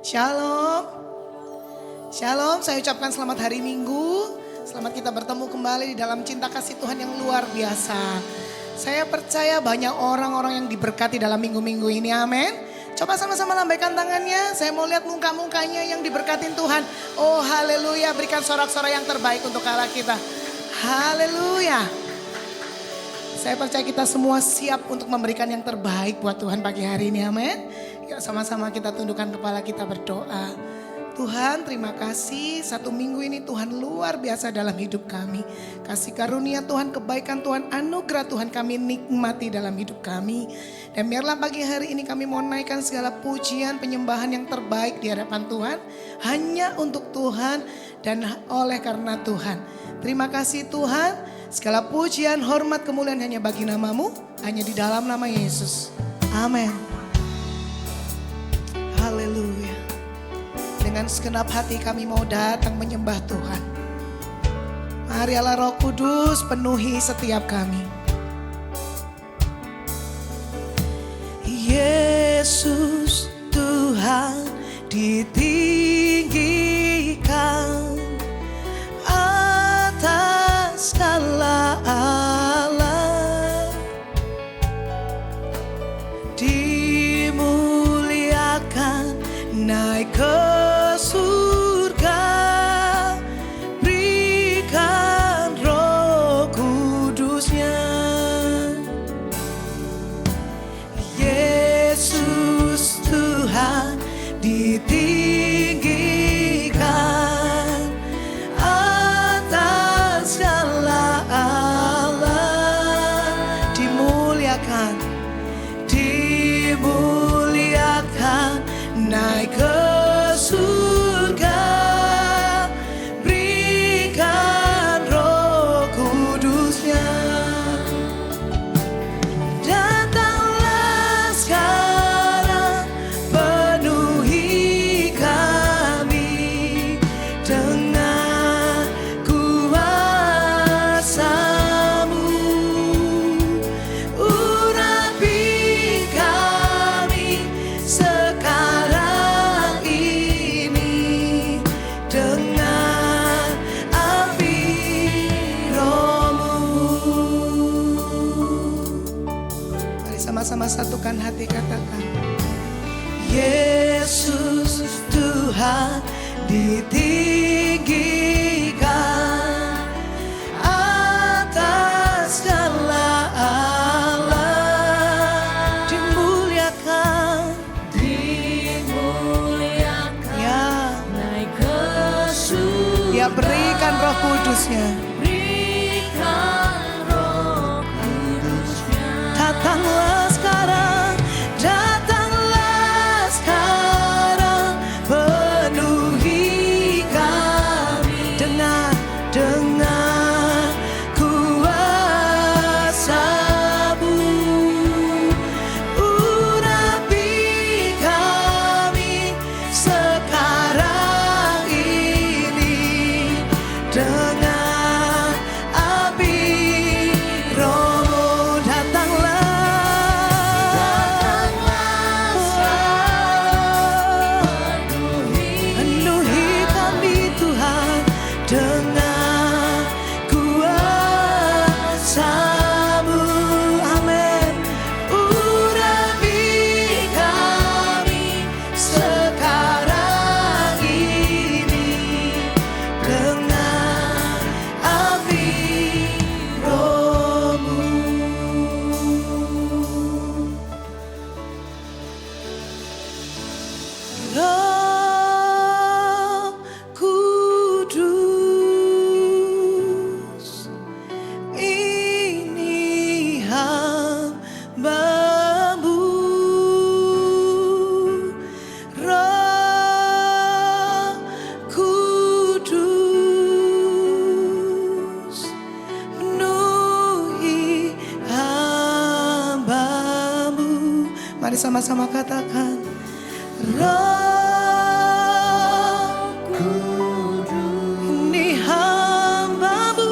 Shalom. Shalom, saya ucapkan selamat hari Minggu. Selamat kita bertemu kembali di dalam cinta kasih Tuhan yang luar biasa. Saya percaya banyak orang-orang yang diberkati dalam minggu-minggu ini, amin. Coba sama-sama lambaikan tangannya, saya mau lihat muka-mukanya yang diberkatin Tuhan. Oh haleluya, berikan sorak-sorai yang terbaik untuk Allah kita. Haleluya. Saya percaya kita semua siap untuk memberikan yang terbaik buat Tuhan pagi hari ini, amin. Yuk sama-sama kita tundukkan kepala kita berdoa. Tuhan terima kasih, satu minggu ini Tuhan luar biasa dalam hidup kami. Kasih karunia Tuhan, kebaikan Tuhan, anugerah Tuhan kami nikmati dalam hidup kami. Dan biarlah pagi hari ini kami mau naikkan segala pujian, penyembahan yang terbaik di hadapan Tuhan. Hanya untuk Tuhan dan oleh karena Tuhan. Terima kasih Tuhan, segala pujian, hormat, kemuliaan hanya bagi namamu. Hanya di dalam nama Yesus, amin. Haleluya. Dengan segenap hati kami mau datang menyembah Tuhan. Mari Allah Roh Kudus penuhi setiap kami. Yesus Tuhan ditinggikan atas segala alam, dimuliakan naik ke surga, berikan Roh Kudusnya. Yesus Tuhan ditinggikan atas segala alam, dimuliakan, dimuliakan naik ke surga, berikan Roh Kudusnya. Datanglah sekarang, penuhi kami dengan kuasa-Mu. Urapi kami sekarang ini dengan api Roh-Mu. Mari sama-sama satukan hati, katakan Yesus Tuhan ditinggikan atas segala alam, dimuliakan, dimuliakan ya, naik ke surga, ya berikan Roh Kudusnya, berikan Roh Kudusnya. Datanglah sekarang, datanglah sekarang, penuhi kami dengan kuasa-Mu. Urapi kami sekarang ini dengan api Roh-Mu. Datanglah, penuhi kami Tuhan dengan kuasa-Mu. Amin. Urapi kami sekarang ini dengan api Roh-Mu. Roh Kudus, ini hamba-Mu. Roh Kudus, penuhi hamba-Mu. Mari sama-sama katakan Roh Kudus, ini hamba-Mu,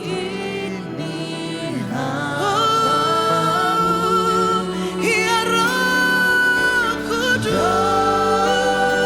ini hamba-Mu, ya Roh Kudus.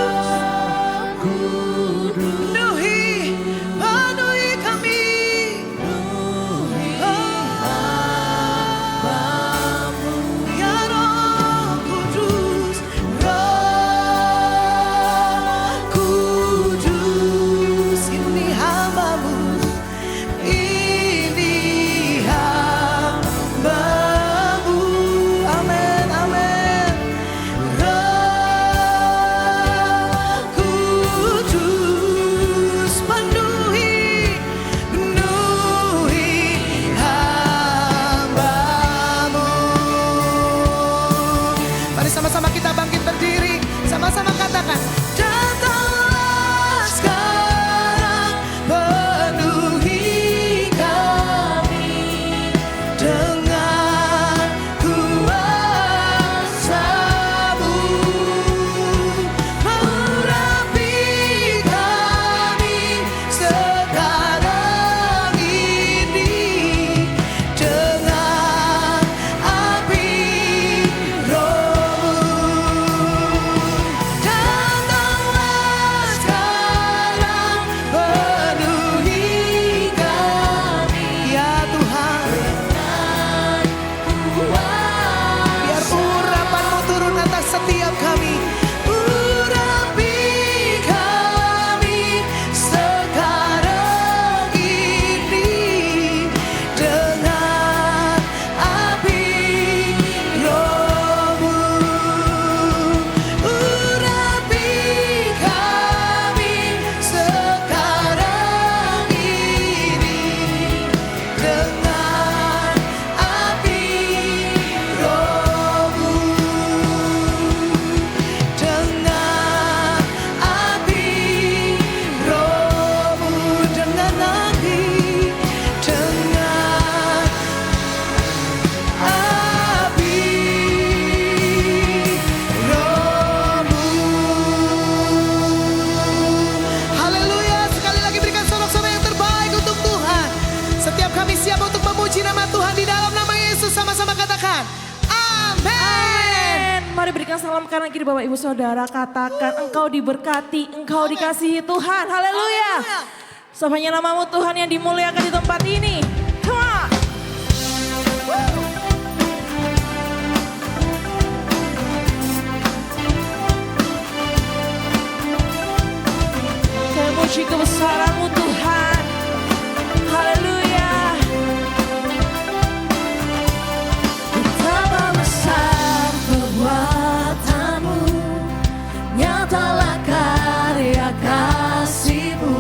lambaikan salam kanan kiri Bapak Ibu Saudara, katakan engkau diberkati, engkau dikasihi Tuhan. Haleluya. Samanya namamu Tuhan yang dimuliakan di tempat ini. Come on. Kami puji kebesaran-Mu Tuhan. Haleluya. Betapa besar perbuatan-Mu, nyatalah karya kasih-Mu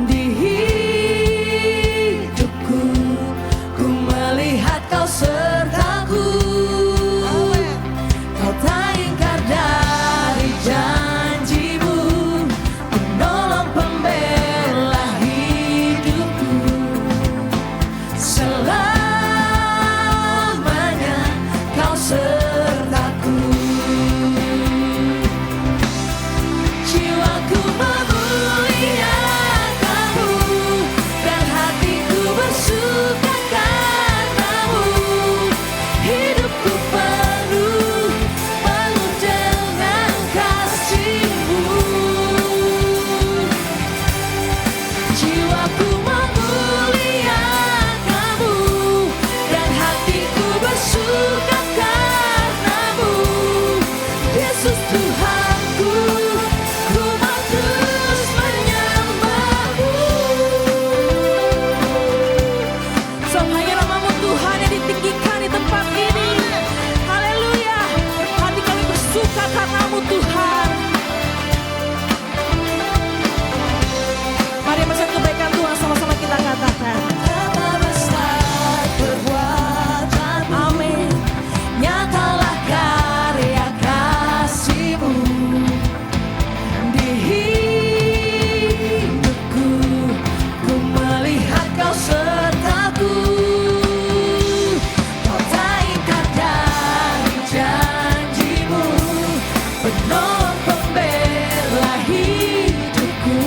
di hidupku. Ku melihat Kau sertaku, Kau tak ingkar dari janji-Mu, penolong pembela hidupku. Selamanya Kau sertaku. Jiwaku memuliakan-Mu dan hatiku bersuka karena-Mu. Hidupku penuh dengan kasih-Mu. Jiwaku memuliakan-Mu dan hatiku bersuka karena-Mu. Yesus Tuhanku, ku mau terus menyembah-Mu. Samanya namamu Tuhan yang ditinggikan di tempat ini. Haleluya. Hati kami bersuka karena-Mu Tuhan. Mari bersama kebaikan Tuhan sama-sama kita katakan. Betapa besar perbuatan-Mu, Amin. nyatalah karya kasih-Mu di hidupku. Ku melihat Kau sertaku, Kau tak ingkar dari janji-Mu, penolong pembela hidupku.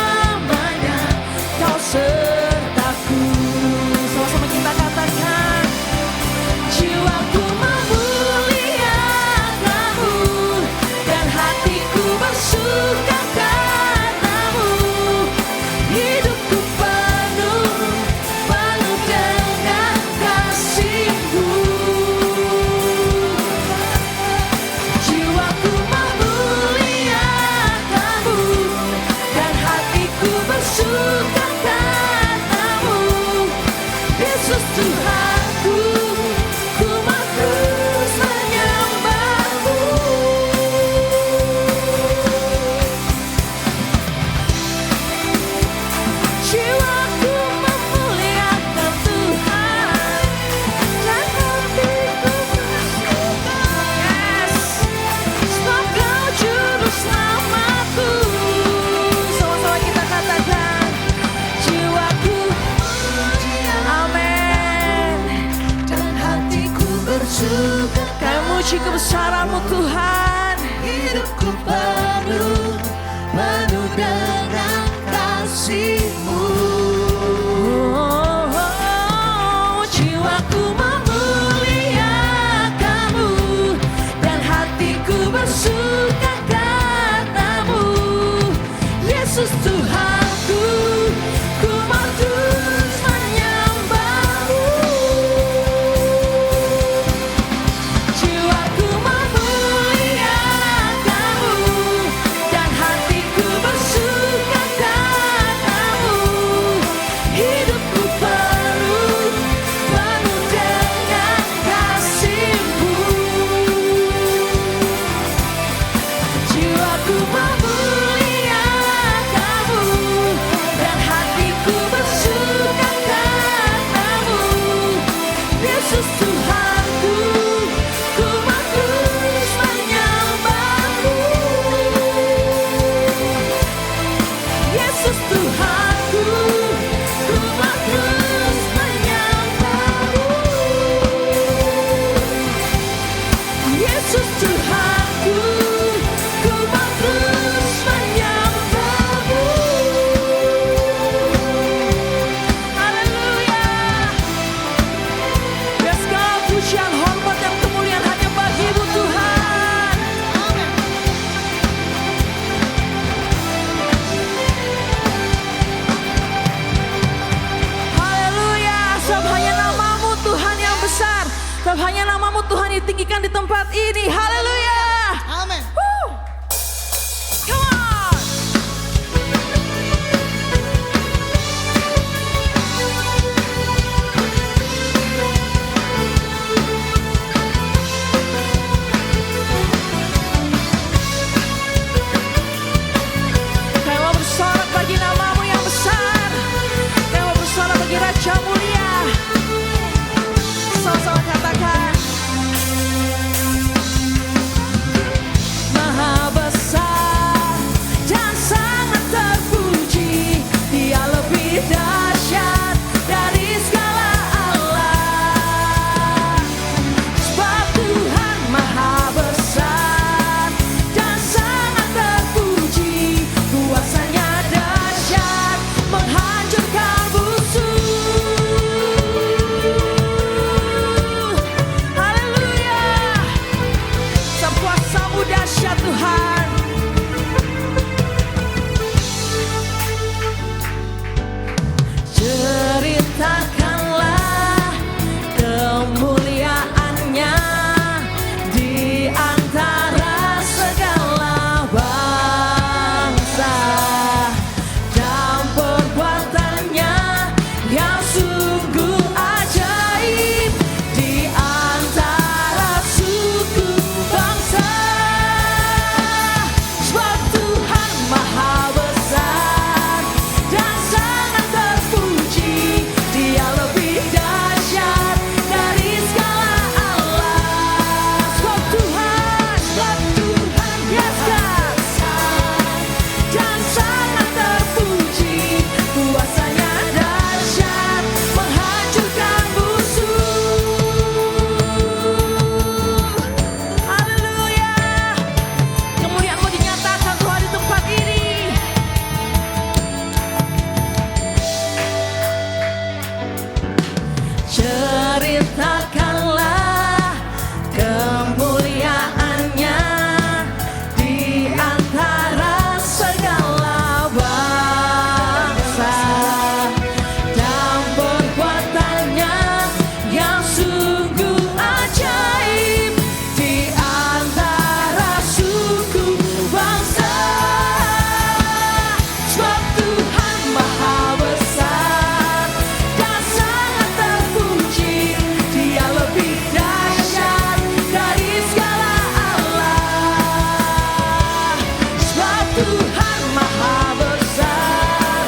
Selamanya Kau sertaku. Sama-sama kita katakan. Jiwaku memuliakan-Mu dan hatiku bersuka karena-Mu. Hidupku penuh dengan kasih-Mu. Jiwaku memuliakan-Mu dan hatiku bersuka karena-Mu. Yesus Tuhanku, ku mau terus menyembah-Mu. Jiwaku memuliakan Tuhan dan hatiku bersuka. Yes, sebab Kau juru selamatku. Sama-sama kita katakan. Jiwaku Amin. dan hatiku bersuka. Kami muji kebesaran-Mu Tuhan. Hidupku penuh dengan kasih-Mu. Jiwaku memuliakan-Mu dan hatiku bersuka karena-Mu. Yesus Tuhanku, ku mau terus menyembah-Mu. Jiwaku memuliakan-Mu dan hatiku bersuka karena-Mu. Hanya namamu Tuhan ditinggikan di tempat ini. Haleluya. Amin. Come on. Kami mau bersorak bagi namamu yang besar. Kami mau bersorak bagi Raja mulia. Sama-sama katakan. Maha besar dan sangat terpuji, Dia lebih dahsyat dari segala Allah. Sebab Tuhan maha besar dan sangat terpuji, kuasanya dahsyat menghancurkan musuh. Haleluya. Sang kuasamu dahsyat Tuhan. Ceritakanlah kemuliaannya di antara segala bangsa, dan perbuatannya yang sungguh ajaib di antara suku bangsa. Sebab Tuhan maha besar dan sangat terpuji, Dia lebih dahsyat dari segala Allah. Sebab Tuhan, yes God, dan sangat terpuji, kuasanya dahsyat menghancurkan musuh. Haleluya. Kemuliaan-Mu dinyatakan Tuhan di tempat ini. Ceritakanlah kemuliaannya di antara segala bangsa, dan perbuatannya yang sungguh ajaib di antara suku bangsa. Sebab Tuhan maha besar dan sangat terpuji, Dia lebih dahsyat dari segala Allah. Sebab Tuhan maha besar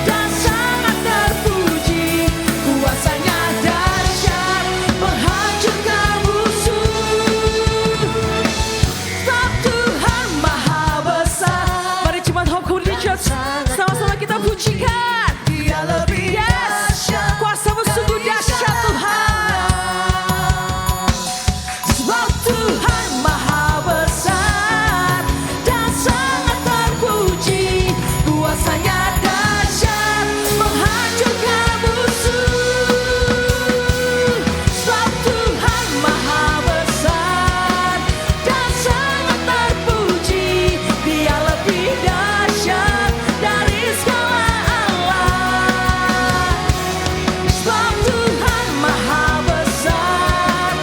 dan sangat terpuji, kuasanya dahsyat menghancurkan musuh. Sebab Tuhan maha besar. Mari jemaat Hope Community Church, sama-sama kita pujikan. Dia lebih dahsyat, kuasa-Mu sungguh dahsyat Tuhan. Sebab Tuhan maha besar dan sangat terpuji, kuasanya dahsyat menghancurkan musuh. Sebab Tuhan maha besar dan sangat terpuji, Dia lebih dahsyat dari segala Allah. Sebab Tuhan maha besar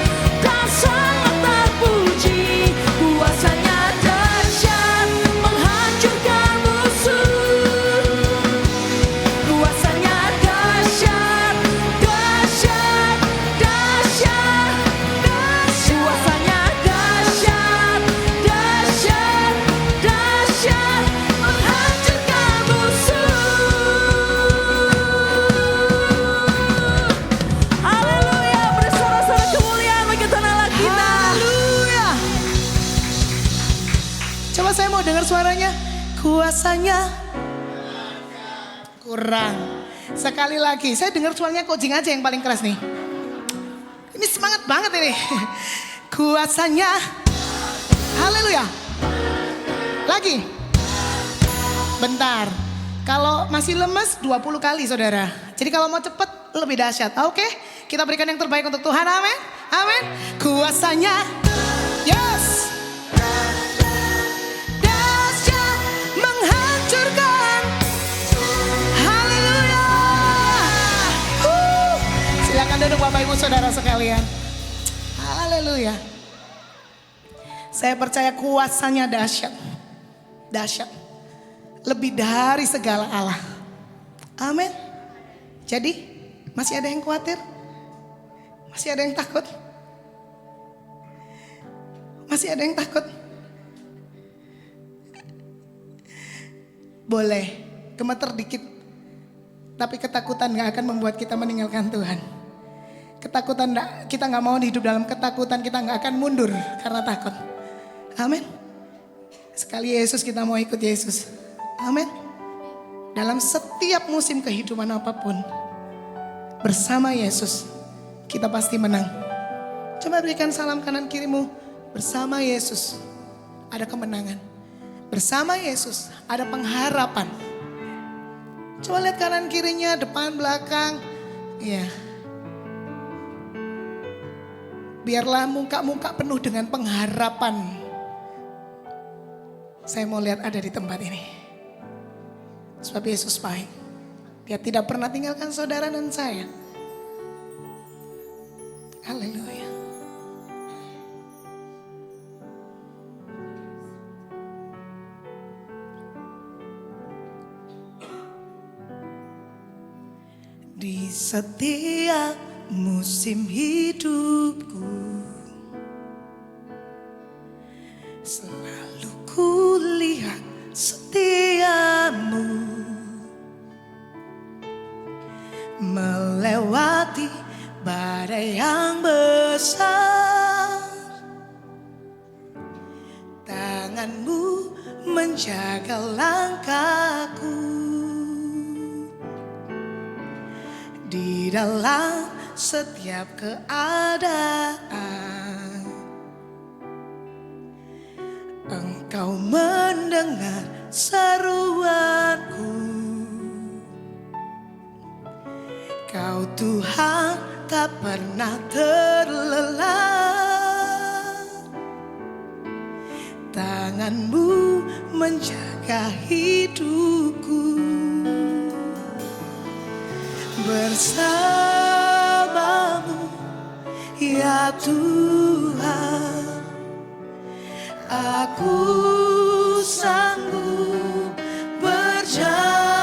dan sangat terpuji, kuasanya dahsyat menghancurkan musuh. Kuasanya dahsyat, dahsyat, dahsyat, dahsyat. Kuasanya dahsyat, dahsyat, dahsyat, menghancurkan musuh. Haleluya, bersorak-sorak kemuliaan bagi Tuhan Allah kita. Haleluya. Coba saya mau dengar suaranya. Kuasanya kurang. Sekali lagi, saya dengar suaranya Kok Jing aja yang paling keras nih. Ini semangat banget ini. Kuasanya. Haleluya. Lagi. Bentar. Kalau masih lemes 20 kali saudara. Jadi kalau mau cepet lebih dahsyat. Oke, kita berikan yang terbaik untuk Tuhan. Amin. Amin. Kuasanya. Yes. Dahsyat menghancurkan. Haleluya. Silakan duduk Bapak Ibu Saudara sekalian. Haleluya. Saya percaya kuasanya dahsyat. Dahsyat. Lebih dari segala Allah. Amin. Jadi masih ada yang khawatir? Masih ada yang takut? Masih ada yang takut? Boleh gemeter dikit. Tapi ketakutan gak akan membuat kita meninggalkan Tuhan. Ketakutan kita gak mau hidup dalam ketakutan. Kita gak akan mundur karena takut. Amin. Sekali Yesus kita mau ikut Yesus. Amin. Dalam setiap musim kehidupan apapun, bersama Yesus kita pasti menang. Coba berikan salam kanan kirimu. Bersama Yesus ada kemenangan. Bersama Yesus ada pengharapan. Coba lihat kanan kirinya, depan belakang. Iya. Biarlah muka-muka penuh dengan pengharapan. Saya mau lihat ada di tempat ini. Sebab Yesus baik. Dia tidak pernah tinggalkan saudara dan saya. Haleluya. Di setiap musim hidupku, selalu kulihat setiamu melewati badai yang besar. Tanganmu menjaga langkahku di dalam setiap keadaan. Engkau mendengar seruanku. Kau Tuhan tak pernah terlelah. Tanganmu menjaga hidupku. Bersamamu ya Tuhan, aku sanggup berjalan.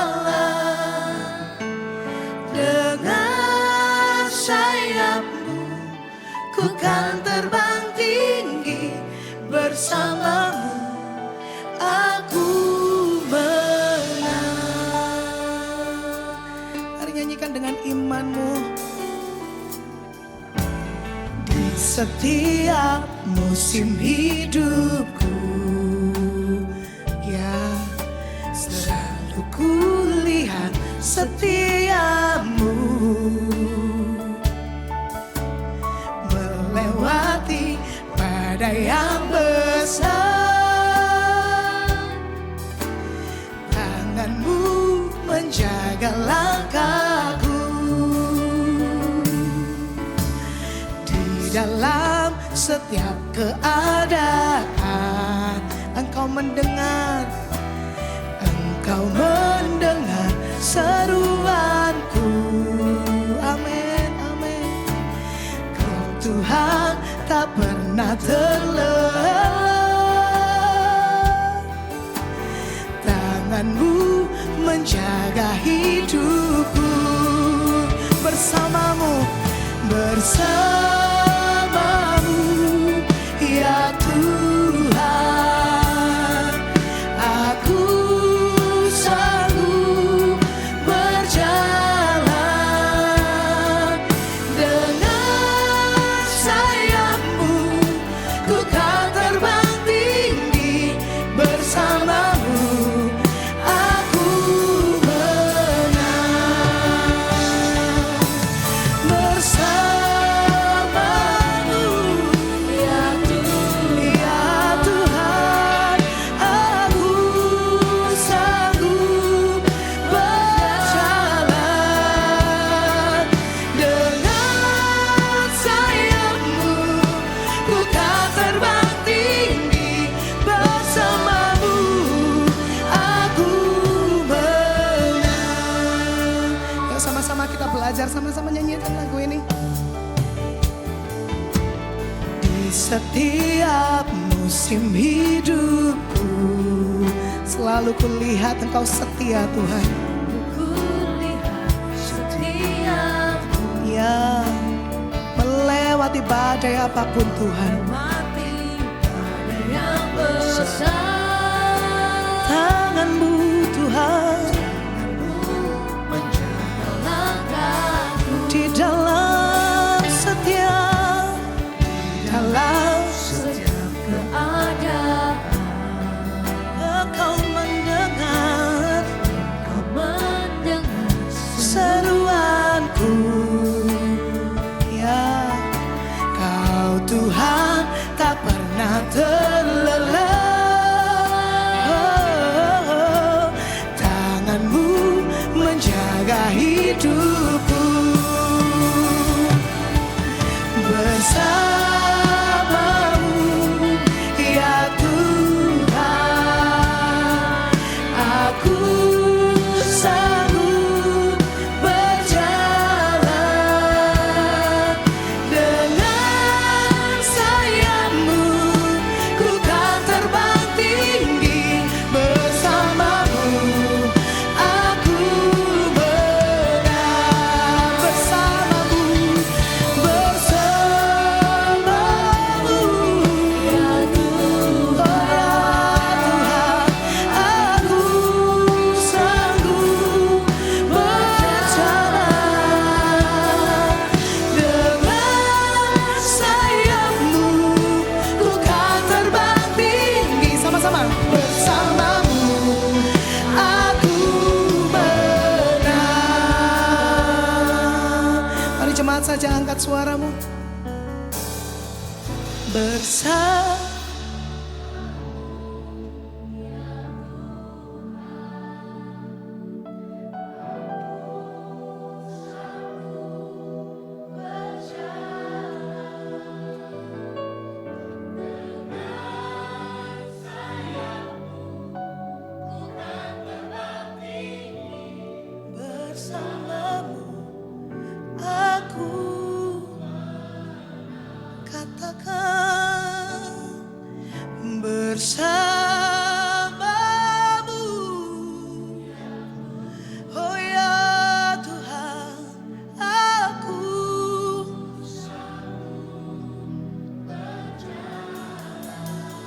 Dengan sayapmu ku kan terbang tinggi. Bersamamu aku menang. Mari nyanyikan dengan imanmu. Di setiap musim hidupku, ya selalu kulihat setiamu melewati badai yang besar. Tanganmu menjaga langkahku. Di dalam setiap keadaan Engkau mendengar seruanku. Amin, amin. Kau Tuhan tak pernah terlelah. Tanganmu menjaga hidupku. Bersamamu ya Tuhan, aku sanggup berjalan. Dengan sayapmu ku kan terbang tinggi. Bersamamu aku menang. Bersamamu setiap musim hidupku, selalu kulihat Engkau setia Tuhan. Kulihat setiamu Ya, melewati badai apapun Tuhan. mati pada yang besar. Tangan-Mu Tuhan Menjaga langkahku di dalam setiap keadaan. Engkau mendengar Kau mendengar seruanku. Ya, Kau Tuhan tak pernah terlelah. Tangan-Mu menjaga hidupku. Bersamamu ya Tuhan, aku sanggup berjalan. Dengan sayap-Mu ku kan terbang tinggi. Bersamamu aku benar. Bersamamu, bersamamu ya Tuhan, aku sanggup berjalan. Dengan sayap-Mu ku kan terbang tinggi. Sama-sama. Bersamamu aku menang. Mari jemaat saja angkat suaramu. Bersama. Bersamamu aku katakan bersamamu. Oh ya Tuhan, aku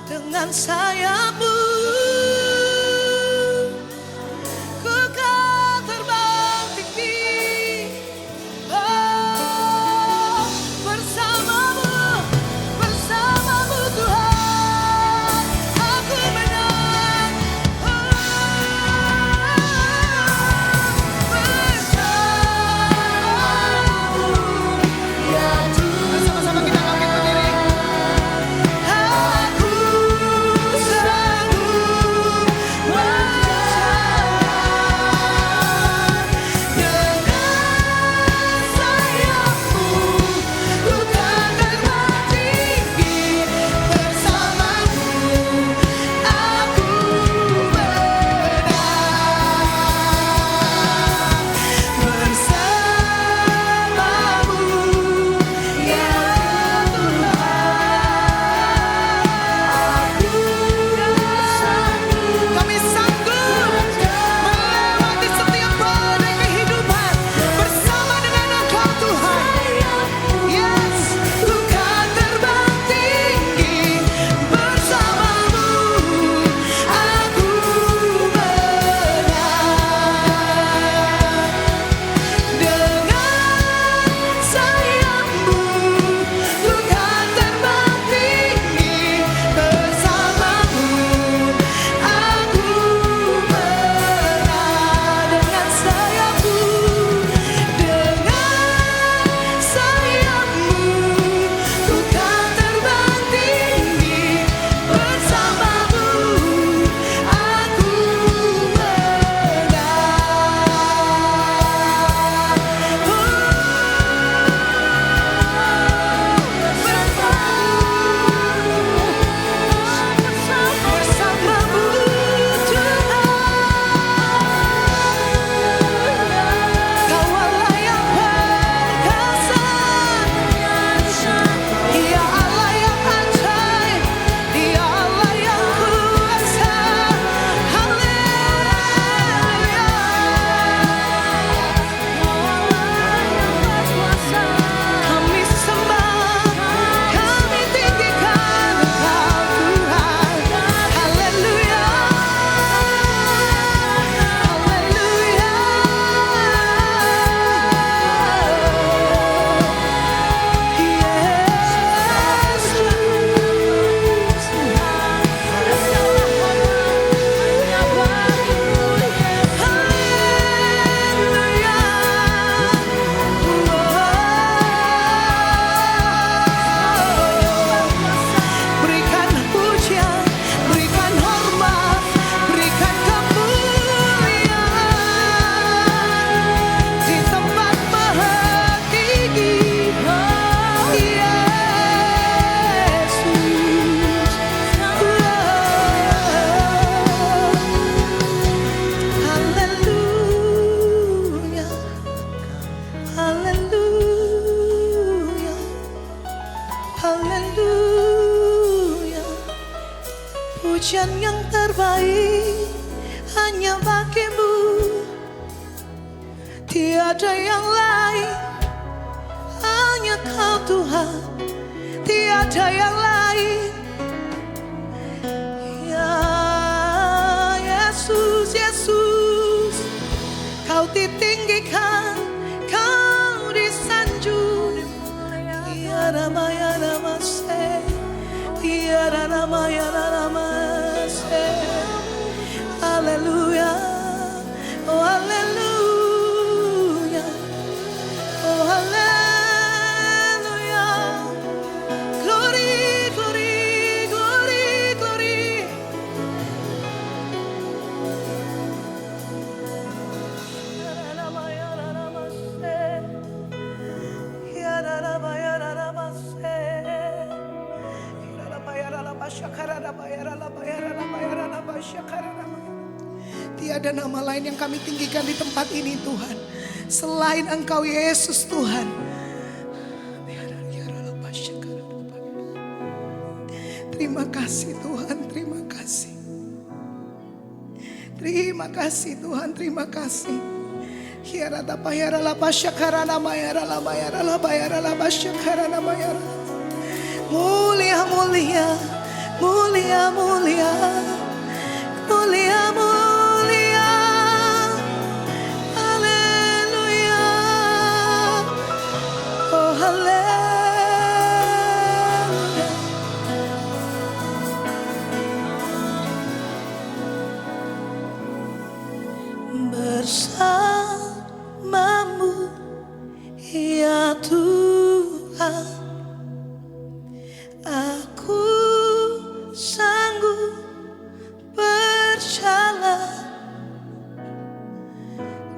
dengan sayap-Mu ku kan terbang tinggi. Oh, bersamamu, bersamamu Tuhan, aku menang. Oh, bersamamu ya Tuhan. Sama-sama kita bangkit berdiri. Aku sanggup pujian yang terbaik hanya bagimu. Tiada yang lain, hanya Kau Tuhan. Tiada yang lain. Ya Yesus, Yesus, Kau ditinggikan, Kau disanjung. Ya Rama, ya Rama, ya Rama, ya Rama, haleluya, oh haleluya, oh haleluya, glory, glory, glory, glory. Ya Rama, ya Rama, ya Rama, ya Rama, tiada nama lain yang kami tinggikan di tempat ini Tuhan selain Engkau Yesus Tuhan. Terima kasih Tuhan, terima kasih. Terima kasih Tuhan, terima kasih. Mulia, mulia, mulia, mulia, mulia, mulia, haleluya, oh haleluya. Bersamamu ya Tuhan, aku sanggup berjalan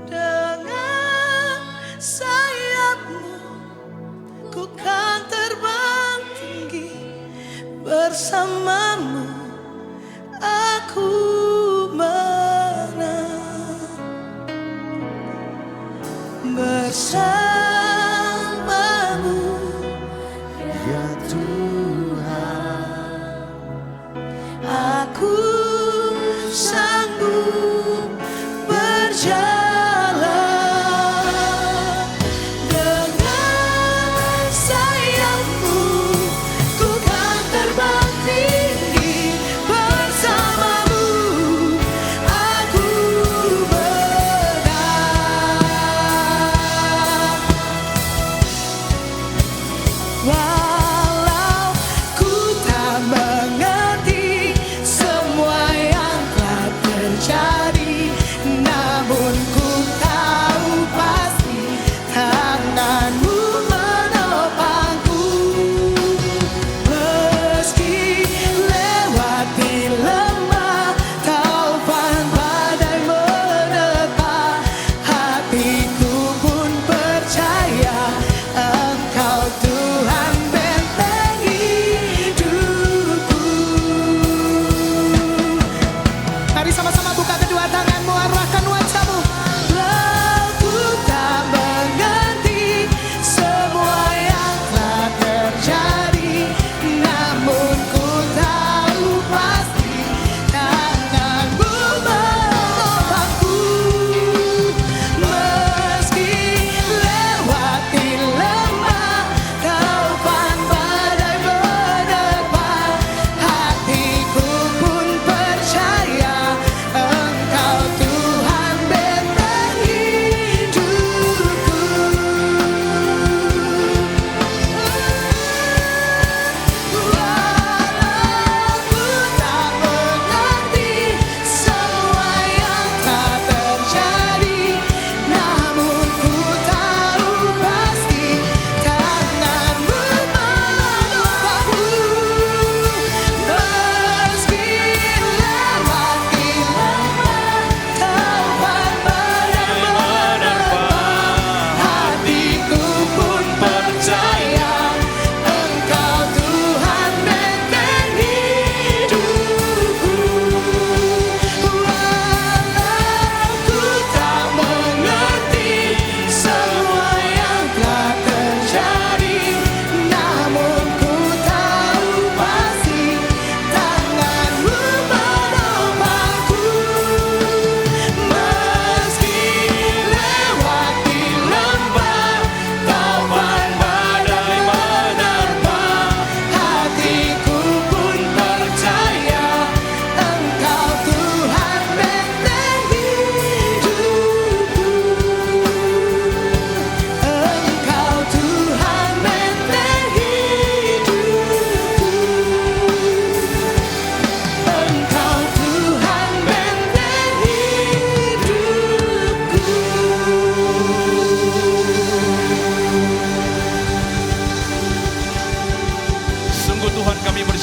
dengan sayap-Mu, ku kan terbang tinggi bersamamu, aku menang bersamamu ya Tuhan, aku sanggup berjalan dengan sayap-Mu, ku kan terbang tinggi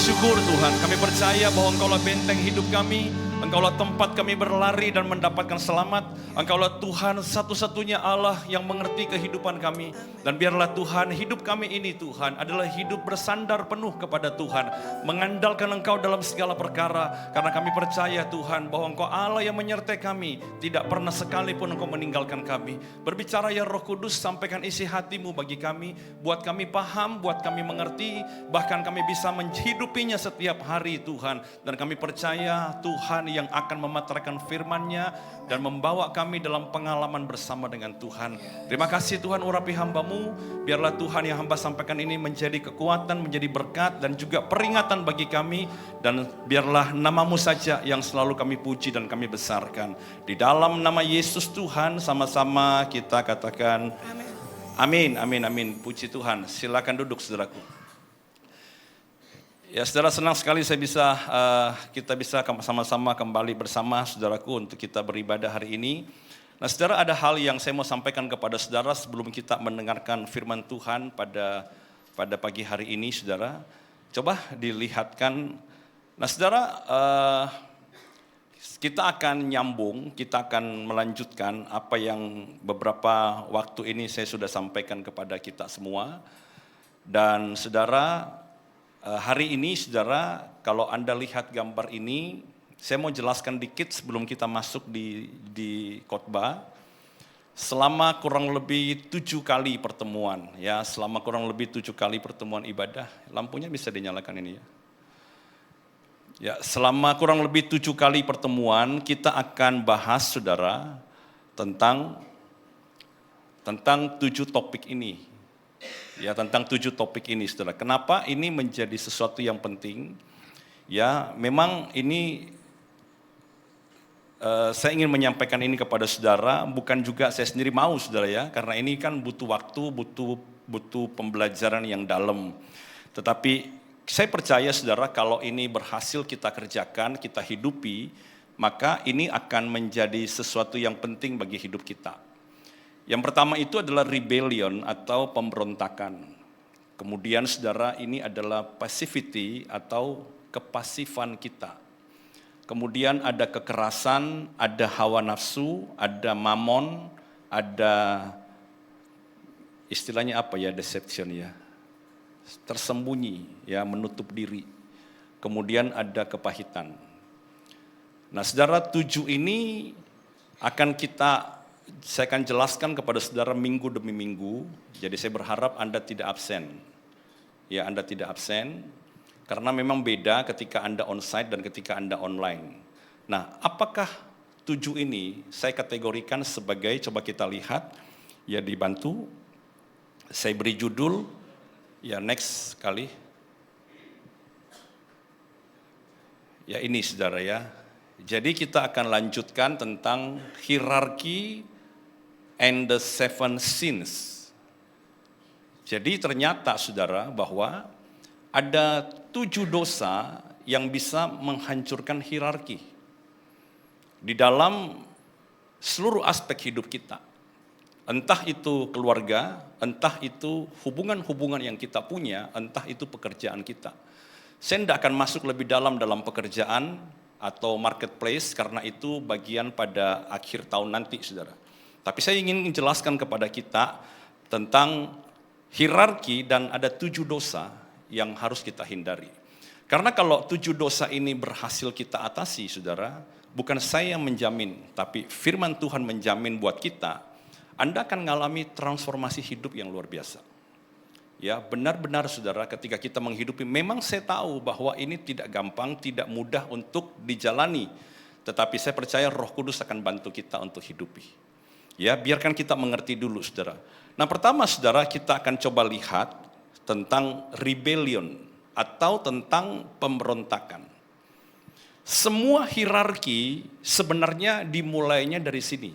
bersyukur Tuhan, kami percaya bahwa Engkaulah benteng hidup kami, Engkaulah tempat kami berlari dan mendapatkan selamat. Engkaulah Tuhan satu-satunya Allah yang mengerti kehidupan kami. Dan biarlah Tuhan, hidup kami ini Tuhan adalah hidup bersandar penuh kepada Tuhan. Mengandalkan Engkau dalam segala perkara. Karena kami percaya Tuhan bahwa Engkau Allah yang menyertai kami. Tidak pernah sekalipun Engkau meninggalkan kami. Berbicara ya Roh Kudus, sampaikan isi hati-Mu bagi kami. Buat kami paham, buat kami mengerti. Bahkan kami bisa menghidupinya setiap hari Tuhan. Dan kami percaya Tuhan yang akan memateraikan firman-Nya dan membawa kami dalam pengalaman bersama dengan Tuhan. Terima kasih Tuhan, urapi hamba-Mu. Biarlah Tuhan yang hamba sampaikan ini menjadi kekuatan, menjadi berkat dan juga peringatan bagi kami. Dan biarlah nama-Mu saja yang selalu kami puji dan kami besarkan. Di dalam nama Yesus Tuhan, sama-sama kita katakan amin, amin, amin. Puji Tuhan. Silakan duduk saudaraku. Ya saudara, senang sekali kita bisa sama-sama kembali bersama saudaraku untuk kita beribadah hari ini. Nah saudara, ada hal yang saya mau sampaikan kepada saudara sebelum kita mendengarkan firman Tuhan pada pagi hari ini saudara. Coba dilihatkan. Nah saudara, kita akan nyambung, kita akan melanjutkan apa yang beberapa waktu ini saya sudah sampaikan kepada kita semua. Dan saudara, hari ini saudara, kalau Anda lihat gambar ini, saya mau jelaskan dikit sebelum kita masuk di khotbah. Selama kurang lebih 7 kali pertemuan, ya selama kurang lebih 7 kali pertemuan ibadah, lampunya bisa dinyalakan ini ya. Ya, selama kurang lebih 7 kali pertemuan kita akan bahas saudara tentang 7 topik ini. Ya, tentang 7 topik ini saudara. Kenapa ini menjadi sesuatu yang penting? Ya, memang ini saya ingin menyampaikan ini kepada saudara, bukan juga saya sendiri mau saudara ya, karena ini kan butuh waktu, butuh pembelajaran yang dalam. Tetapi saya percaya saudara, kalau ini berhasil kita kerjakan, kita hidupi, maka ini akan menjadi sesuatu yang penting bagi hidup kita. Yang pertama itu adalah rebellion atau pemberontakan. Kemudian saudara, ini adalah passivity atau kepasifan kita. Kemudian ada kekerasan, ada hawa nafsu, ada mamon, ada istilahnya apa ya, deception ya. Tersembunyi ya, menutup diri. Kemudian ada kepahitan. Nah saudara, 7 ini saya akan jelaskan kepada saudara minggu demi minggu. Jadi saya berharap Anda tidak absen. Ya, Anda tidak absen. Karena memang beda ketika Anda onsite dan ketika Anda online. Nah, apakah 7 ini saya kategorikan sebagai, coba kita lihat. Ya, dibantu. Saya beri judul. Ya, next kali. Ya, ini saudara ya. Jadi kita akan lanjutkan tentang hierarki and the 7 sins. Jadi ternyata saudara bahwa ada 7 dosa yang bisa menghancurkan hierarki di dalam seluruh aspek hidup kita. Entah itu keluarga, entah itu hubungan-hubungan yang kita punya, entah itu pekerjaan kita. Saya tidak akan masuk lebih dalam pekerjaan atau marketplace karena itu bagian pada akhir tahun nanti saudara. Tapi saya ingin menjelaskan kepada kita tentang hierarki dan ada 7 dosa yang harus kita hindari. Karena kalau 7 dosa ini berhasil kita atasi, saudara, bukan saya yang menjamin, tapi firman Tuhan menjamin buat kita, Anda akan mengalami transformasi hidup yang luar biasa. Ya, benar-benar saudara, ketika kita menghidupi, memang saya tahu bahwa ini tidak gampang, tidak mudah untuk dijalani. Tetapi saya percaya Roh Kudus akan bantu kita untuk hidupi. Ya, biarkan kita mengerti dulu saudara. Nah pertama saudara, kita akan coba lihat tentang rebellion atau tentang pemberontakan. Semua hierarki sebenarnya dimulainya dari sini.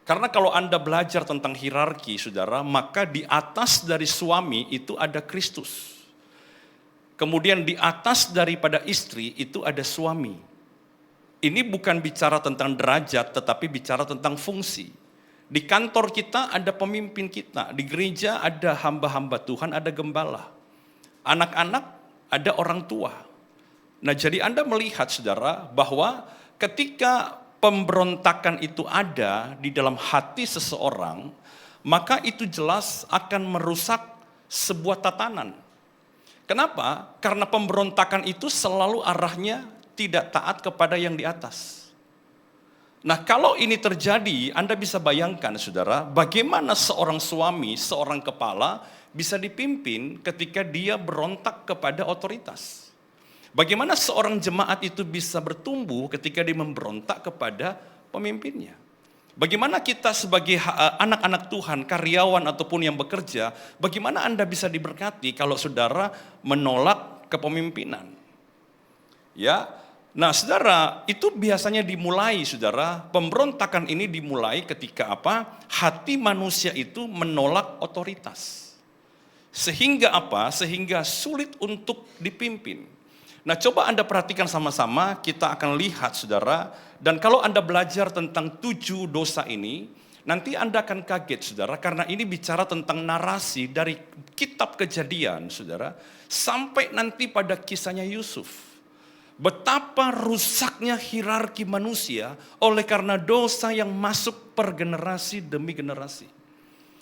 Karena kalau Anda belajar tentang hierarki saudara, maka di atas dari suami itu ada Kristus. Kemudian di atas daripada istri itu ada suami. Ini bukan bicara tentang derajat, tetapi bicara tentang fungsi. Di kantor kita ada pemimpin kita, di gereja ada hamba-hamba Tuhan, ada gembala. Anak-anak ada orang tua. Nah, jadi Anda melihat saudara bahwa ketika pemberontakan itu ada di dalam hati seseorang, maka itu jelas akan merusak sebuah tatanan. Kenapa? Karena pemberontakan itu selalu arahnya tidak taat kepada yang di atas. Nah, kalau ini terjadi, Anda bisa bayangkan saudara, bagaimana seorang suami, seorang kepala bisa dipimpin ketika dia berontak kepada otoritas. Bagaimana seorang jemaat itu bisa bertumbuh ketika dia memberontak kepada pemimpinnya. Bagaimana kita sebagai anak-anak Tuhan, karyawan ataupun yang bekerja, bagaimana Anda bisa diberkati kalau saudara menolak kepemimpinan? Ya, nah saudara, itu biasanya dimulai saudara, pemberontakan ini dimulai ketika apa? Hati manusia itu menolak otoritas. Sehingga apa? Sehingga sulit untuk dipimpin. Nah, coba Anda perhatikan sama-sama, kita akan lihat saudara, dan kalau Anda belajar tentang 7 dosa ini, nanti Anda akan kaget saudara, karena ini bicara tentang narasi dari kitab Kejadian saudara, sampai nanti pada kisahnya Yusuf. Betapa rusaknya hierarki manusia oleh karena dosa yang masuk per generasi demi generasi.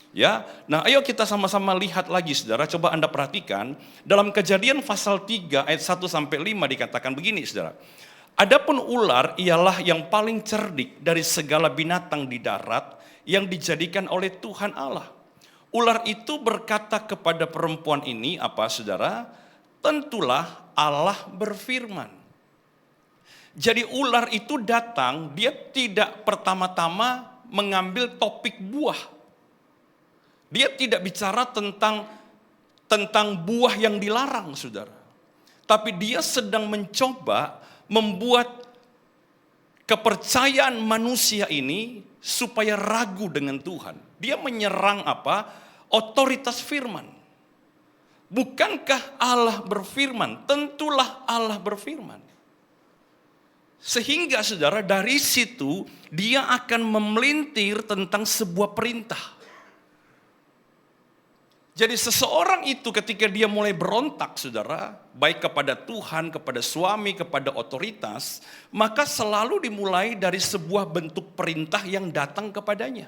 Ya, nah ayo kita sama-sama lihat lagi saudara, coba Anda perhatikan dalam Kejadian pasal 3 ayat 1 sampai 5 dikatakan begini saudara. Adapun ular ialah yang paling cerdik dari segala binatang di darat yang dijadikan oleh Tuhan Allah. Ular itu berkata kepada perempuan ini apa saudara? Tentulah Allah berfirman. Jadi ular itu datang, dia tidak pertama-tama mengambil topik buah. Dia tidak bicara tentang buah yang dilarang, saudara. Tapi dia sedang mencoba membuat kepercayaan manusia ini supaya ragu dengan Tuhan. Dia menyerang apa? Otoritas firman. Bukankah Allah berfirman? Tentulah Allah berfirman. Sehingga saudara dari situ dia akan memelintir tentang sebuah perintah. Jadi seseorang itu ketika dia mulai berontak saudara, baik kepada Tuhan, kepada suami, kepada otoritas, maka selalu dimulai dari sebuah bentuk perintah yang datang kepadanya.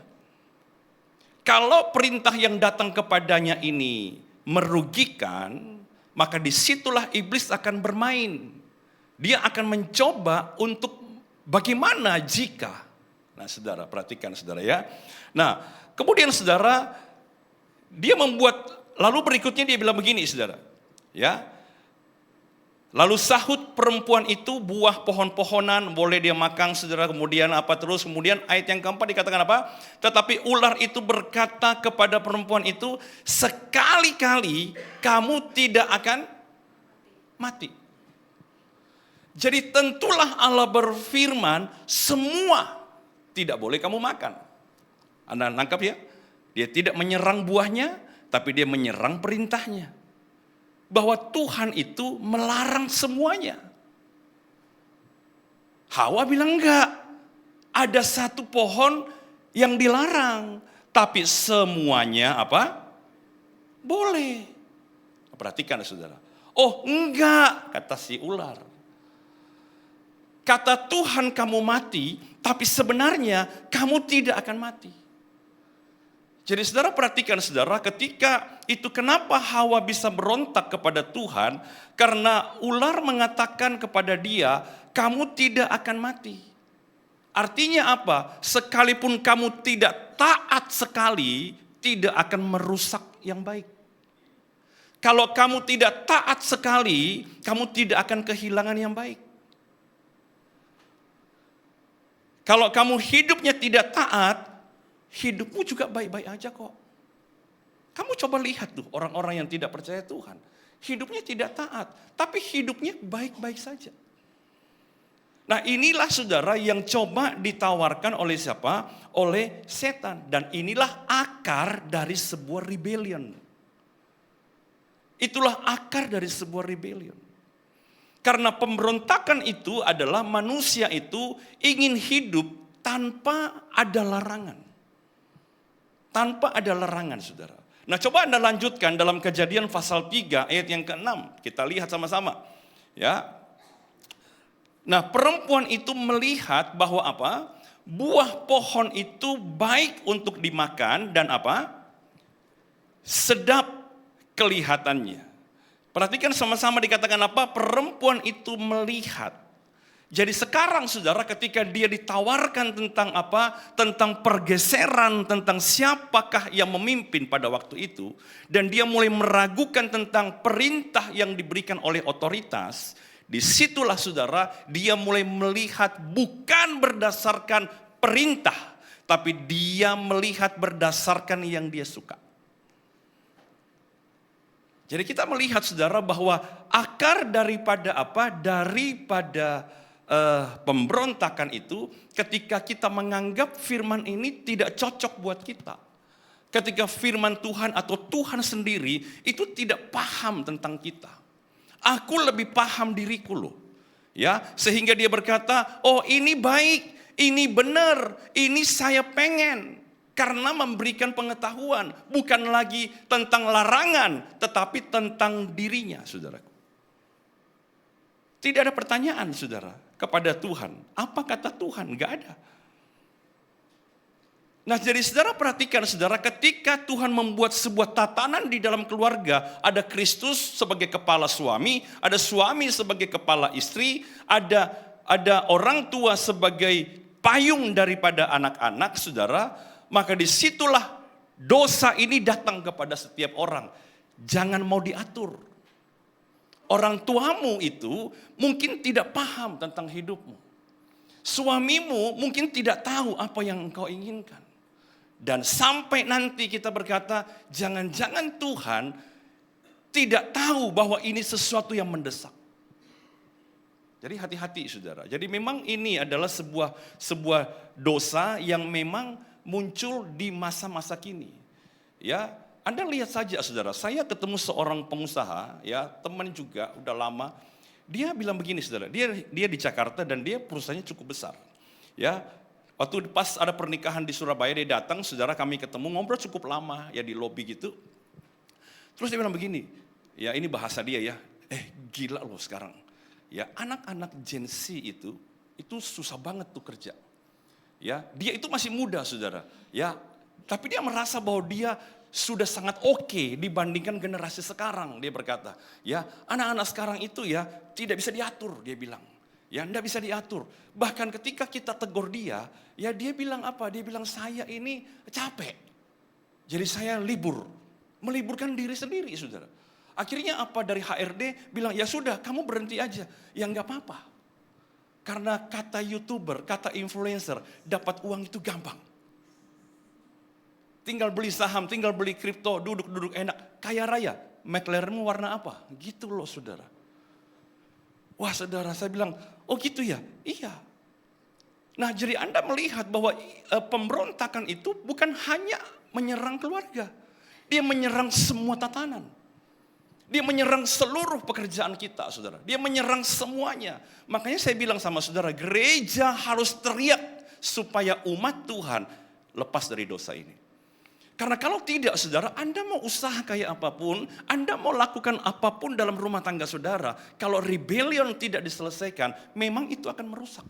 Kalau perintah yang datang kepadanya ini merugikan, maka disitulah iblis akan bermain. Dia akan mencoba untuk bagaimana jika. Nah saudara, perhatikan saudara ya. Nah kemudian saudara, dia membuat, lalu berikutnya dia bilang begini saudara. Ya. Lalu sahut perempuan itu buah pohon-pohonan boleh dia makan saudara. Kemudian apa terus? Kemudian ayat yang keempat dikatakan apa? Tetapi ular itu berkata kepada perempuan itu, sekali-kali kamu tidak akan mati. Jadi tentulah Allah berfirman, semua tidak boleh kamu makan. Anda nangkap ya? Dia tidak menyerang buahnya, tapi dia menyerang perintahnya. Bahwa Tuhan itu melarang semuanya. Hawa bilang enggak. Ada satu pohon yang dilarang, tapi semuanya apa? Boleh. Perhatikan saudara. Oh enggak, kata si ular. Kata Tuhan kamu mati, tapi sebenarnya kamu tidak akan mati. Jadi saudara perhatikan saudara, ketika itu kenapa Hawa bisa berontak kepada Tuhan? Karena ular mengatakan kepada dia, kamu tidak akan mati. Artinya apa? Sekalipun kamu tidak taat sekali, tidak akan merusak yang baik. Kalau kamu tidak taat sekali, kamu tidak akan kehilangan yang baik. Kalau kamu hidupnya tidak taat, hidupmu juga baik-baik aja kok. Kamu coba lihat tuh orang-orang yang tidak percaya Tuhan. Hidupnya tidak taat, tapi hidupnya baik-baik saja. Nah inilah saudara yang coba ditawarkan oleh siapa? Oleh setan. Dan inilah akar dari sebuah rebellion. Itulah akar dari sebuah rebellion. Karena pemberontakan itu adalah manusia itu ingin hidup tanpa ada larangan. Tanpa ada larangan saudara. Nah, coba Anda lanjutkan dalam Kejadian pasal 3 ayat yang ke-6. Kita lihat sama-sama. Ya. Nah, perempuan itu melihat bahwa apa? Buah pohon itu baik untuk dimakan dan apa? Sedap kelihatannya. Perhatikan sama-sama dikatakan apa? Perempuan itu melihat. Jadi sekarang saudara ketika dia ditawarkan tentang apa? Tentang pergeseran, tentang siapakah yang memimpin pada waktu itu. Dan dia mulai meragukan tentang perintah yang diberikan oleh otoritas. Disitulah saudara dia mulai melihat bukan berdasarkan perintah. Tapi dia melihat berdasarkan yang dia suka. Jadi kita melihat saudara bahwa akar daripada apa? Daripada pemberontakan itu ketika kita menganggap firman ini tidak cocok buat kita. Ketika firman Tuhan atau Tuhan sendiri itu tidak paham tentang kita. Aku lebih paham diriku loh. Ya, sehingga dia berkata, "Oh, ini baik, ini benar, ini saya pengen." Karena memberikan pengetahuan bukan lagi tentang larangan tetapi tentang dirinya, saudaraku. Tidak ada pertanyaan, saudara, kepada Tuhan. Apa kata Tuhan? Enggak ada. Nah, jadi saudara perhatikan, saudara, ketika Tuhan membuat sebuah tatanan di dalam keluarga, ada Kristus sebagai kepala suami, ada suami sebagai kepala istri, ada orang tua sebagai payung daripada anak-anak, saudara, maka disitulah dosa ini datang kepada setiap orang. Jangan mau diatur. Orang tuamu itu mungkin tidak paham tentang hidupmu. Suamimu mungkin tidak tahu apa yang engkau inginkan. Dan sampai nanti kita berkata, jangan-jangan Tuhan tidak tahu bahwa ini sesuatu yang mendesak. Jadi hati-hati saudara. Jadi memang ini adalah sebuah dosa yang memang muncul di masa-masa kini. Ya, Anda lihat saja saudara, saya ketemu seorang pengusaha, ya teman juga udah lama. Dia bilang begini saudara, dia di Jakarta dan dia perusahaannya cukup besar. Ya, waktu pas ada pernikahan di Surabaya dia datang, saudara kami ketemu ngobrol cukup lama ya di lobi gitu. Terus dia bilang begini, ya ini bahasa dia ya, gila loh sekarang. Ya anak-anak Gen Z itu susah banget tuh kerja. Ya, dia itu masih muda saudara. Ya, tapi dia merasa bahwa dia sudah sangat oke dibandingkan generasi sekarang, dia berkata. Ya, anak-anak sekarang itu ya tidak bisa diatur, dia bilang. Ya, tidak bisa diatur. Bahkan ketika kita tegur dia, ya dia bilang apa? Dia bilang saya ini capek. Jadi saya meliburkan diri sendiri, saudara. Akhirnya apa dari HRD bilang ya sudah, kamu berhenti aja. Ya nggak apa-apa. Karena kata YouTuber, kata influencer, dapat uang itu gampang. Tinggal beli saham, tinggal beli kripto, duduk-duduk enak. Kaya raya, McLarenmu warna apa? Gitu loh saudara. Wah saudara, saya bilang, oh gitu ya? Iya. Nah jadi Anda melihat bahwa pemberontakan itu bukan hanya menyerang keluarga. Dia menyerang semua tatanan. Dia menyerang seluruh pekerjaan kita saudara. Dia menyerang semuanya. Makanya saya bilang sama saudara, gereja harus teriak supaya umat Tuhan lepas dari dosa ini. Karena kalau tidak saudara, Anda mau usaha kayak apapun, Anda mau lakukan apapun dalam rumah tangga saudara, kalau rebellion tidak diselesaikan, memang itu akan merusak.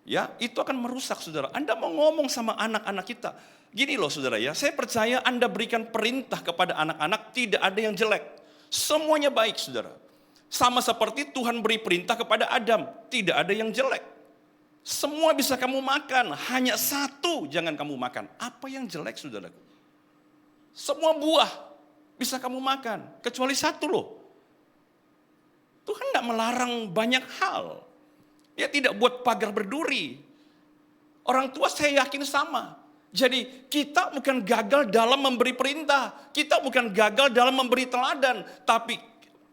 Ya, itu akan merusak saudara. Anda mau ngomong sama anak-anak kita, gini loh saudara ya, saya percaya Anda berikan perintah kepada anak-anak, tidak ada yang jelek. Semuanya baik saudara. Sama seperti Tuhan beri perintah kepada Adam, tidak ada yang jelek. Semua bisa kamu makan, hanya satu jangan kamu makan. Apa yang jelek saudaraku? Semua buah bisa kamu makan, kecuali satu loh. Tuhan tidak melarang banyak hal. Dia tidak buat pagar berduri. Orang tua saya yakin sama. Jadi kita bukan gagal dalam memberi perintah. Kita bukan gagal dalam memberi teladan. Tapi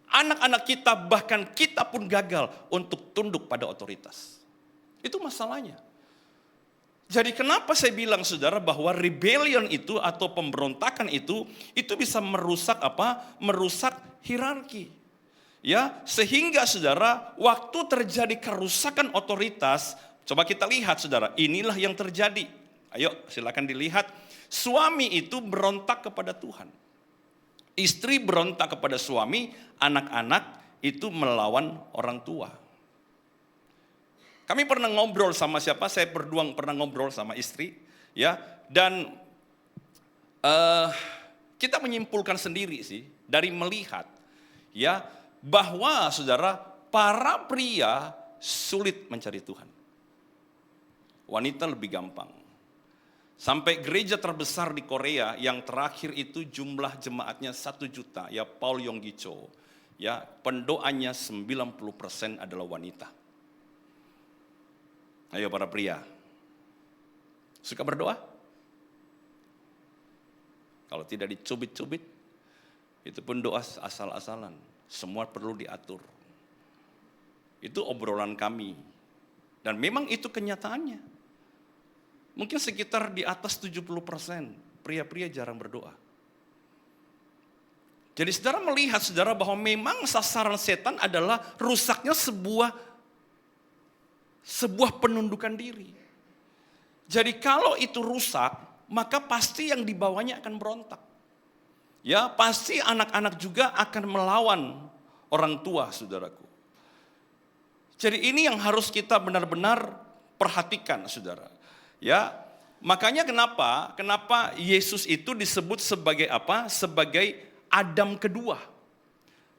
anak-anak kita bahkan kita pun gagal untuk tunduk pada otoritas. Itu masalahnya. Jadi kenapa saya bilang saudara bahwa rebellion itu atau pemberontakan itu bisa merusak apa? Merusak hierarki. Ya, sehingga saudara waktu terjadi kerusakan otoritas, coba kita lihat saudara, inilah yang terjadi. Ayo silakan dilihat. Suami itu berontak kepada Tuhan. Istri berontak kepada suami, anak-anak itu melawan orang tua. Kami pernah ngobrol sama siapa? Saya berdua pernah ngobrol sama istri, ya. Dan kita menyimpulkan sendiri sih dari melihat, ya, bahwa saudara, para pria sulit mencari Tuhan. Wanita lebih gampang. Sampai gereja terbesar di Korea yang terakhir itu jumlah jemaatnya 1 juta, ya, Paul Yonggi Cho, ya, pendoanya 90% adalah wanita. Ayo para pria, suka berdoa? Kalau tidak dicubit-cubit, itu pun doa asal-asalan. Semua perlu diatur. Itu obrolan kami. Dan memang itu kenyataannya. Mungkin sekitar di atas 70% pria-pria jarang berdoa. Jadi saudara melihat saudara bahwa memang sasaran setan adalah rusaknya sebuah penundukan diri. Jadi kalau itu rusak, maka pasti yang dibawanya akan berontak. Ya, pasti anak-anak juga akan melawan orang tua, saudaraku. Jadi ini yang harus kita benar-benar perhatikan, saudara. Ya, makanya kenapa Yesus itu disebut sebagai apa? Sebagai Adam kedua.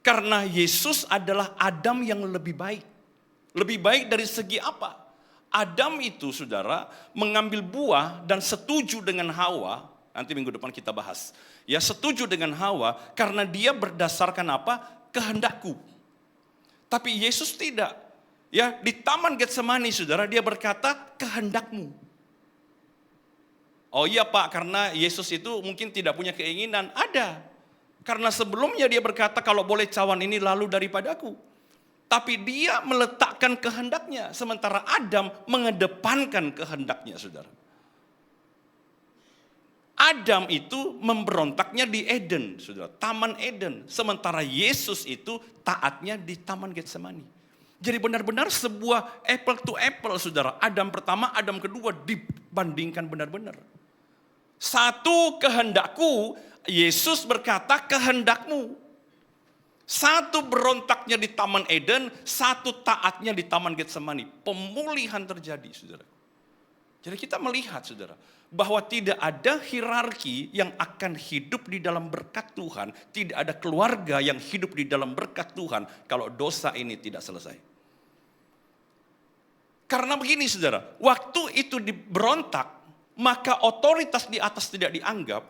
Karena Yesus adalah Adam yang lebih baik. Lebih baik dari segi apa? Adam itu, saudara, mengambil buah dan setuju dengan Hawa. Nanti minggu depan kita bahas. Ya, setuju dengan Hawa karena dia berdasarkan apa? Kehendakku. Tapi Yesus tidak. Ya, di Taman Getsemani, saudara, dia berkata kehendakmu. Oh iya Pak, karena Yesus itu mungkin tidak punya keinginan. Ada. Karena sebelumnya dia berkata kalau boleh cawan ini lalu daripadaku. Tapi dia meletakkan kehendaknya. Sementara Adam mengedepankan kehendaknya, saudara. Adam itu memberontaknya di Eden, saudara. Taman Eden. Sementara Yesus itu taatnya di Taman Getsemani. Jadi benar-benar sebuah apple to apple, saudara. Adam pertama, Adam kedua dibandingkan benar-benar. Satu kehendakku, Yesus berkata kehendakmu. Satu berontaknya di Taman Eden, satu taatnya di Taman Getsemani. Pemulihan terjadi, saudara. Jadi kita melihat, saudara, bahwa tidak ada hierarki yang akan hidup di dalam berkat Tuhan. Tidak ada keluarga yang hidup di dalam berkat Tuhan kalau dosa ini tidak selesai. Karena begini, saudara, waktu itu berontak, maka otoritas di atas tidak dianggap,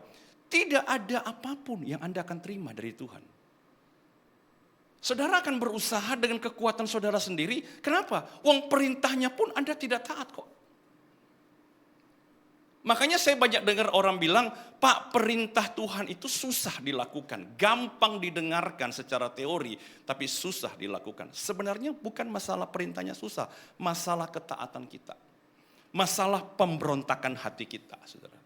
tidak ada apapun yang Anda akan terima dari Tuhan. Saudara akan berusaha dengan kekuatan saudara sendiri. Kenapa? Wong perintahnya pun Anda tidak taat kok. Makanya saya banyak dengar orang bilang, Pak, perintah Tuhan itu susah dilakukan. Gampang didengarkan secara teori, tapi susah dilakukan. Sebenarnya bukan masalah perintahnya susah, masalah ketaatan kita. Masalah pemberontakan hati kita, saudara.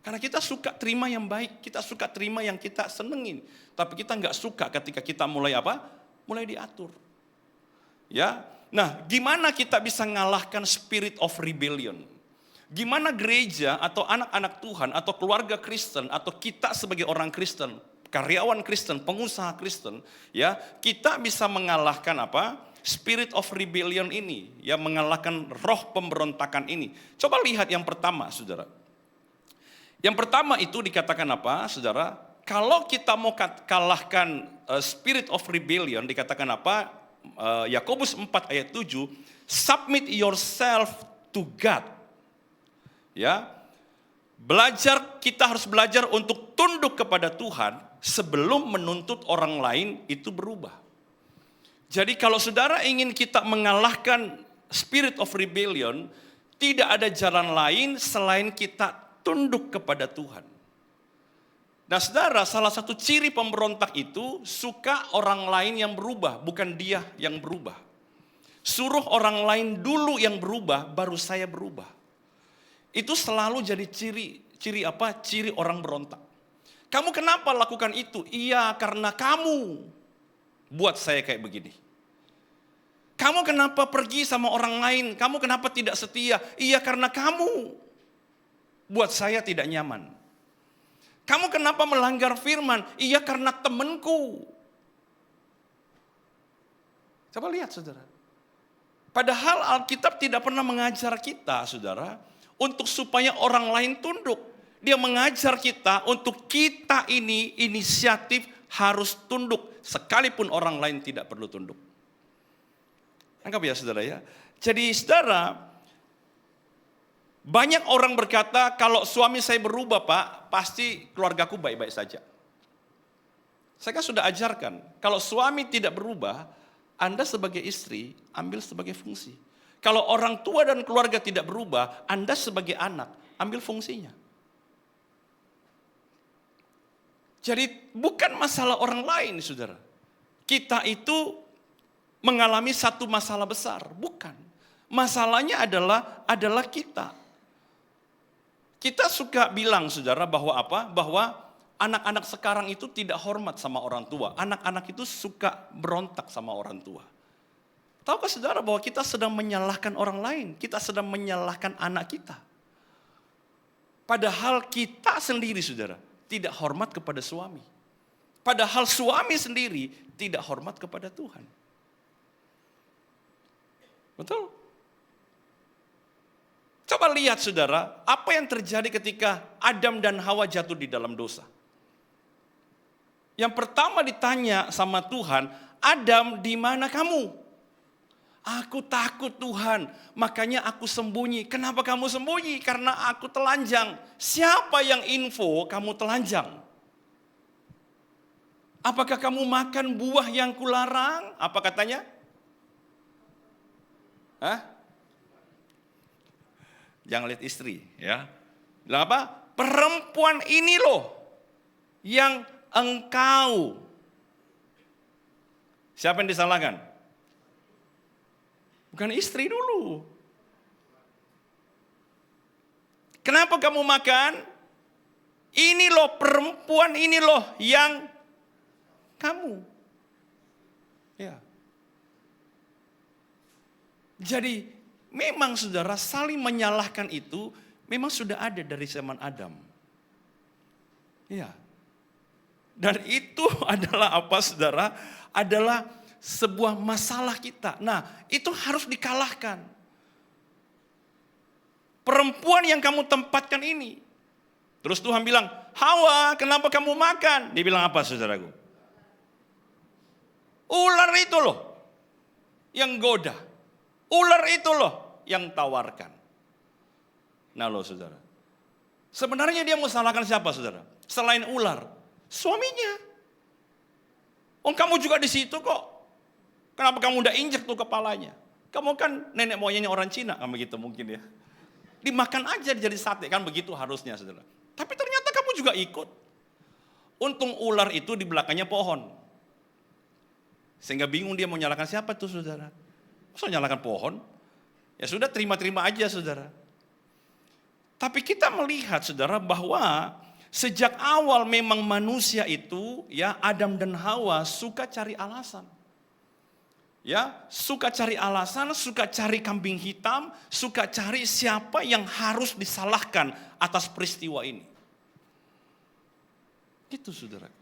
Karena kita suka terima yang baik, kita suka terima yang kita senengin. Tapi kita nggak suka ketika kita mulai apa? Mulai diatur. Ya, nah gimana kita bisa ngalahkan spirit of rebellion? Gimana gereja atau anak-anak Tuhan atau keluarga Kristen atau kita sebagai orang Kristen, karyawan Kristen, pengusaha Kristen, ya kita bisa mengalahkan apa? Spirit of rebellion ini, ya mengalahkan roh pemberontakan ini. Coba lihat yang pertama, saudara. Yang pertama itu dikatakan apa, saudara? Kalau kita mau kalahkan spirit of rebellion, dikatakan apa? Yakobus 4 ayat 7, submit yourself to God. Ya, kita harus belajar untuk tunduk kepada Tuhan sebelum menuntut orang lain itu berubah. Jadi kalau saudara ingin kita mengalahkan spirit of rebellion, tidak ada jalan lain selain kita tunduk kepada Tuhan. Nah saudara, salah satu ciri pemberontak itu suka orang lain yang berubah, bukan dia yang berubah. Suruh orang lain dulu yang berubah, baru saya berubah. Itu selalu jadi ciri apa? Ciri orang berontak. Kamu kenapa lakukan itu? Iya, karena kamu buat saya kayak begini. Kamu kenapa pergi sama orang lain? Kamu kenapa tidak setia? Iya, karena kamu. buat saya tidak nyaman. Kamu kenapa melanggar firman? Iya karena temanku. Coba lihat saudara. Padahal Alkitab tidak pernah mengajar kita saudara untuk supaya orang lain tunduk. Dia mengajar kita untuk kita ini inisiatif harus tunduk. Sekalipun orang lain tidak perlu tunduk. Anggap ya saudara ya. Jadi saudara, banyak orang berkata, kalau suami saya berubah Pak, pasti keluargaku baik-baik saja. Saya kan sudah ajarkan, kalau suami tidak berubah, Anda sebagai istri ambil sebagai fungsi. Kalau orang tua dan keluarga tidak berubah, Anda sebagai anak ambil fungsinya. Jadi bukan masalah orang lain saudara. Kita itu mengalami satu masalah besar, bukan. Masalahnya adalah kita. Kita suka bilang saudara bahwa apa? Bahwa anak-anak sekarang itu tidak hormat sama orang tua. Anak-anak itu suka berontak sama orang tua. Tahukah saudara bahwa kita sedang menyalahkan orang lain? Kita sedang menyalahkan anak kita. Padahal kita sendiri saudara tidak hormat kepada suami. Padahal suami sendiri tidak hormat kepada Tuhan. Betul? Coba lihat saudara, apa yang terjadi ketika Adam dan Hawa jatuh di dalam dosa. Yang pertama ditanya sama Tuhan, Adam di mana kamu? Aku takut Tuhan, makanya aku sembunyi. Kenapa kamu sembunyi? Karena aku telanjang. Siapa yang info kamu telanjang? Apakah kamu makan buah yang kularang? Apa katanya? Hah? Jangan lihat istri, ya. Bilang apa? Perempuan ini loh yang engkau. Siapa yang disalahkan? Bukan istri dulu. Kenapa kamu makan? Ini loh perempuan ini loh yang kamu. Ya. Jadi memang saudara saling menyalahkan itu memang sudah ada dari zaman Adam. Iya. Dan itu adalah apa saudara? Adalah sebuah masalah kita. Nah itu harus dikalahkan. Perempuan yang kamu tempatkan ini. Terus Tuhan bilang, Hawa kenapa kamu makan? Dia bilang apa saudaraku? Ular itu loh yang goda. Ular itu loh yang tawarkan. Nah loh saudara. Sebenarnya dia mau salahkan siapa saudara? Selain ular. Suaminya. Oh kamu juga di situ kok. Kenapa kamu udah injek tuh kepalanya? Kamu kan nenek moyangnya orang Cina. Kan begitu mungkin ya. Dimakan aja jadi sate. Kan begitu harusnya saudara. Tapi ternyata kamu juga ikut. Untung ular itu di belakangnya pohon. Sehingga bingung dia mau nyalakan siapa tuh saudara. Masa nyalakan pohon? Ya sudah terima-terima aja saudara. Tapi kita melihat saudara bahwa sejak awal memang manusia itu ya Adam dan Hawa suka cari alasan. Ya, suka cari alasan, suka cari kambing hitam, suka cari siapa yang harus disalahkan atas peristiwa ini. Gitu saudara.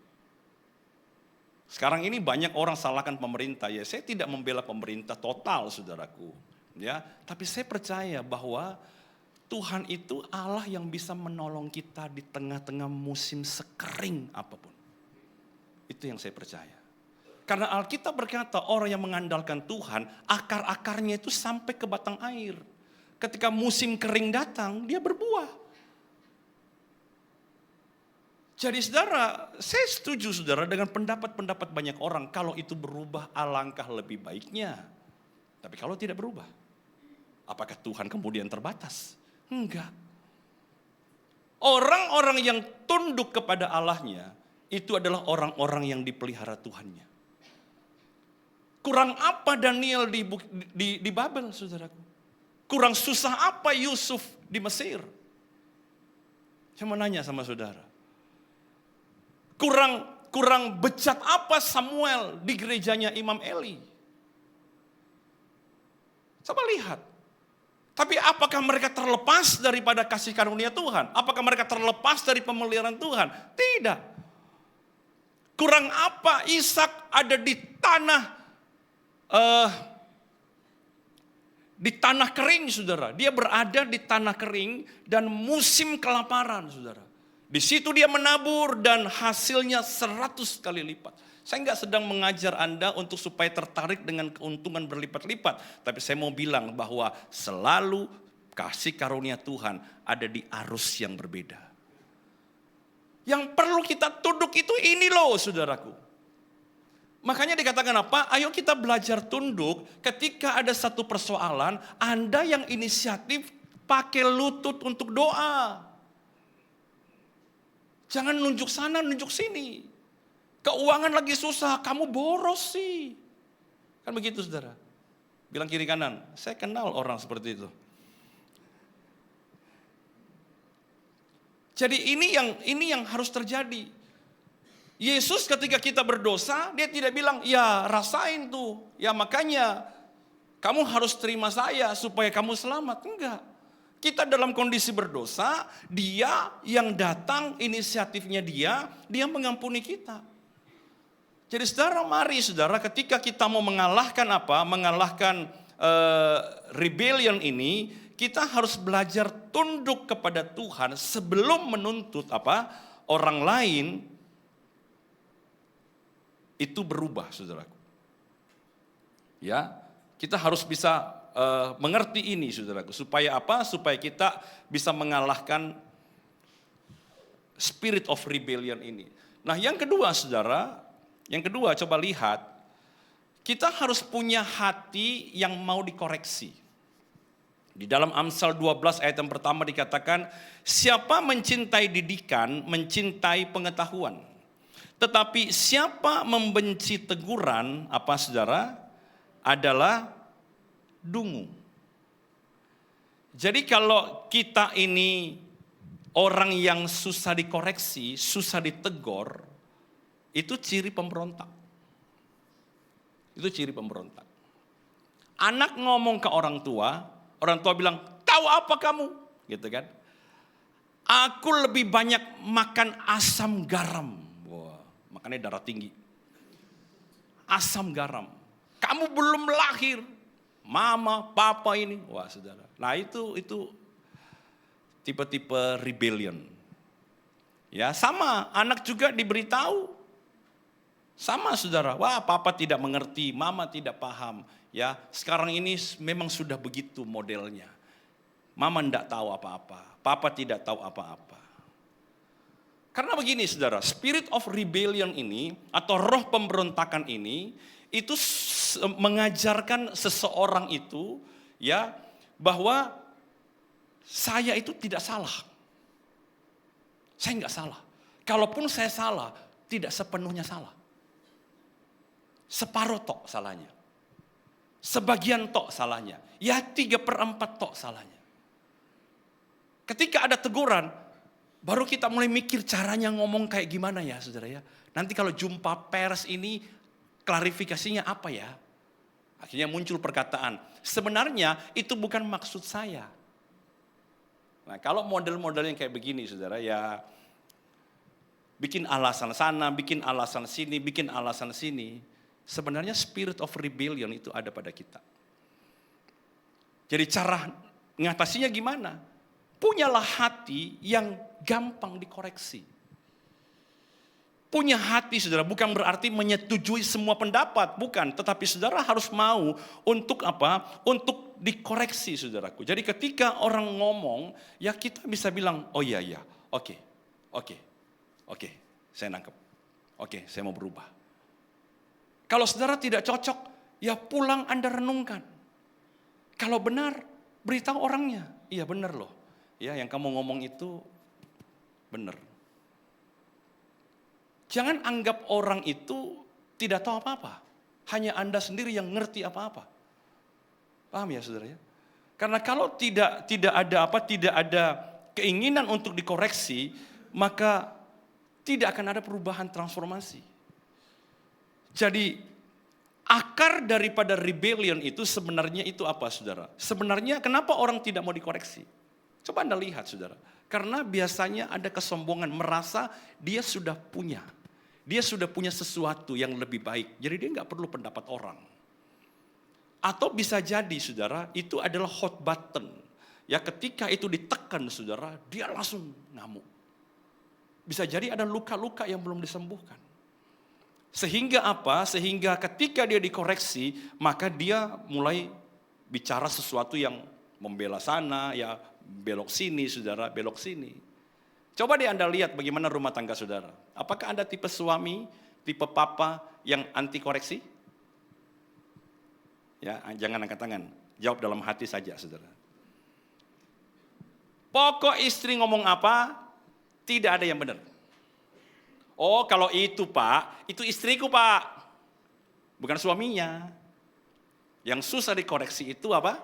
Sekarang ini banyak orang salahkan pemerintah. Ya, saya tidak membela pemerintah total, saudaraku. Ya, tapi saya percaya bahwa Tuhan itu Allah yang bisa menolong kita di tengah-tengah musim sekering apapun. Itu yang saya percaya. Karena Alkitab berkata orang yang mengandalkan Tuhan, akar-akarnya itu sampai ke batang air. Ketika musim kering datang, dia berbuah. Jadi saudara, saya setuju saudara dengan pendapat-pendapat banyak orang. Kalau itu berubah alangkah lebih baiknya. Tapi kalau tidak berubah, apakah Tuhan kemudian terbatas? Enggak. Orang-orang yang tunduk kepada Allahnya, itu adalah orang-orang yang dipelihara Tuhannya. Kurang apa Daniel di Babel, saudaraku? Kurang susah apa Yusuf di Mesir? Saya mau nanya sama saudara. Kurang bejat apa Samuel di gerejanya Imam Eli? Coba lihat. Tapi apakah mereka terlepas daripada kasih karunia Tuhan? Apakah mereka terlepas dari pemeliharaan Tuhan? Tidak. Kurang apa Ishak ada di tanah kering, saudara. Dia berada di tanah kering dan musim kelaparan, saudara. Di situ dia menabur dan hasilnya 100 kali lipat. Saya nggak sedang mengajar Anda untuk supaya tertarik dengan keuntungan berlipat-lipat. Tapi saya mau bilang bahwa selalu kasih karunia Tuhan ada di arus yang berbeda. Yang perlu kita tunduk itu ini loh, saudaraku. Makanya dikatakan apa? Ayo kita belajar tunduk ketika ada satu persoalan, Anda yang inisiatif pakai lutut untuk doa. Jangan nunjuk sana, nunjuk sini. Keuangan lagi susah, kamu boros sih. Kan begitu, saudara. Bilang kiri kanan, saya kenal orang seperti itu. Jadi ini yang harus terjadi. Yesus ketika kita berdosa, dia tidak bilang, ya rasain tuh. Ya makanya kamu harus terima saya supaya kamu selamat. Enggak. Kita dalam kondisi berdosa, dia yang datang, inisiatifnya dia mengampuni kita. Jadi saudara, mari saudara, ketika kita mau mengalahkan rebellion ini, kita harus belajar tunduk kepada Tuhan sebelum menuntut orang lain itu berubah, saudaraku. Ya, kita harus bisa mengerti ini, saudaraku. Supaya apa? Supaya kita bisa mengalahkan spirit of rebellion ini. Nah, yang kedua, saudara. Yang kedua, coba lihat, kita harus punya hati yang mau dikoreksi. Di dalam Amsal 12 ayat yang pertama dikatakan, siapa mencintai didikan, mencintai pengetahuan. Tetapi siapa membenci teguran, saudara, adalah dungu. Jadi kalau kita ini orang yang susah dikoreksi, susah ditegur, itu ciri pemberontak. Itu ciri pemberontak. Anak ngomong ke orang tua bilang, tahu apa kamu? Gitu kan. Aku lebih banyak makan asam garam. Wah, makannya darah tinggi. Asam garam. Kamu belum lahir. Mama, papa ini. Wah, saudara. Nah itu tipe-tipe rebellion. Ya, sama anak juga diberitahu. Sama, saudara, wah papa tidak mengerti, mama tidak paham. Ya, sekarang ini memang sudah begitu modelnya. Mama tidak tahu apa-apa, papa tidak tahu apa-apa. Karena begini, saudara, spirit of rebellion ini atau roh pemberontakan ini itu mengajarkan seseorang itu ya bahwa saya itu tidak salah. Saya enggak salah. Kalaupun saya salah, tidak sepenuhnya salah. Separuh tok salahnya. Sebagian tok salahnya. Ya 3/4 tok salahnya. Ketika ada teguran, baru kita mulai mikir caranya ngomong kayak gimana ya, saudara ya. Nanti kalau jumpa pers ini, klarifikasinya apa ya? Akhirnya muncul perkataan, sebenarnya itu bukan maksud saya. Nah kalau model-model yang kayak begini, saudara ya, bikin alasan sana, bikin alasan sini, bikin alasan sini. Sebenarnya spirit of rebellion itu ada pada kita. Jadi cara ngatasinya gimana? Punyalah hati yang gampang dikoreksi. Punya hati, saudara, bukan berarti menyetujui semua pendapat, bukan. Tetapi saudara harus mau untuk Untuk dikoreksi, saudaraku. Jadi ketika orang ngomong, ya kita bisa bilang, oh iya, oke, saya nangkep. Oke, saya mau berubah. Kalau saudara tidak cocok, ya pulang Anda renungkan. Kalau benar, beritahu orangnya. Iya benar loh. Ya, yang kamu ngomong itu benar. Jangan anggap orang itu tidak tahu apa-apa. Hanya Anda sendiri yang ngerti apa-apa. Paham ya, saudara ya? Karena kalau tidak ada keinginan untuk dikoreksi, maka tidak akan ada perubahan transformasi. Jadi Akar daripada rebellion itu sebenarnya itu apa, saudara? Sebenarnya kenapa orang tidak mau dikoreksi? Coba Anda lihat, saudara. Karena biasanya ada kesombongan, merasa dia sudah punya. Dia sudah punya sesuatu yang lebih baik. Jadi dia nggak perlu pendapat orang. Atau bisa jadi, saudara, itu adalah hot button. Ya, ketika itu ditekan, saudara, dia langsung ngamuk. Bisa jadi ada luka-luka yang belum disembuhkan. Sehingga apa? Sehingga ketika dia dikoreksi, maka dia mulai bicara sesuatu yang membela sana, ya belok sini, saudara, belok sini. Coba deh Anda lihat bagaimana rumah tangga saudara. Apakah Anda tipe suami, tipe papa yang anti koreksi? Ya, jangan angkat tangan. Jawab dalam hati saja, saudara. Pokok istri ngomong apa, tidak ada yang benar. Oh, kalau itu Pak, itu istriku Pak. Bukan suaminya. Yang susah dikoreksi itu apa?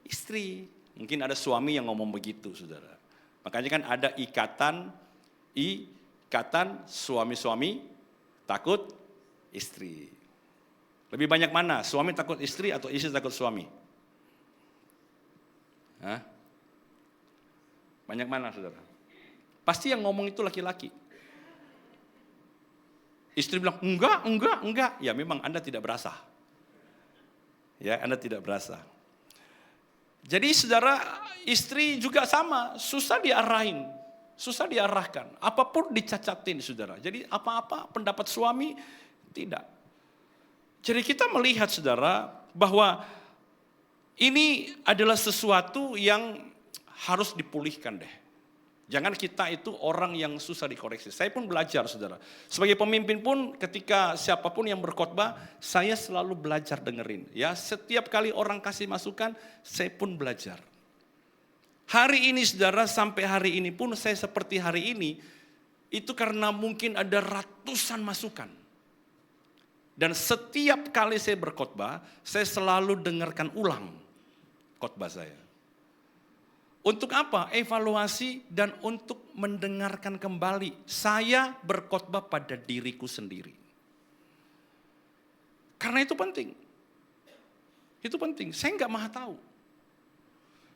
Istri. Mungkin ada suami yang ngomong begitu, saudara. Makanya kan ada ikatan suami-suami takut istri. Lebih banyak mana? Suami takut istri atau istri takut suami? Hah? Banyak mana, saudara? Pasti yang ngomong itu laki-laki. Istri bilang, enggak. Ya memang Anda tidak berasa. Ya, Anda tidak berasa. Jadi saudara, istri juga sama, susah diarahin, susah diarahkan. Apapun dicacatin, saudara. Jadi apa-apa pendapat suami, tidak. Jadi kita melihat, saudara, bahwa ini adalah sesuatu yang harus dipulihkan deh. Jangan kita itu orang yang susah dikoreksi. Saya pun belajar, saudara. Sebagai pemimpin pun ketika siapapun yang berkhotbah, saya selalu belajar dengerin. Ya, setiap kali orang kasih masukan, saya pun belajar. Hari ini, saudara, sampai hari ini pun saya seperti hari ini, itu karena mungkin ada ratusan masukan. Dan setiap kali saya berkhotbah, saya selalu dengarkan ulang khotbah saya. Untuk apa? Evaluasi dan untuk mendengarkan kembali. Saya berkhotbah pada diriku sendiri. Karena itu penting. Itu penting. Saya nggak maha tahu.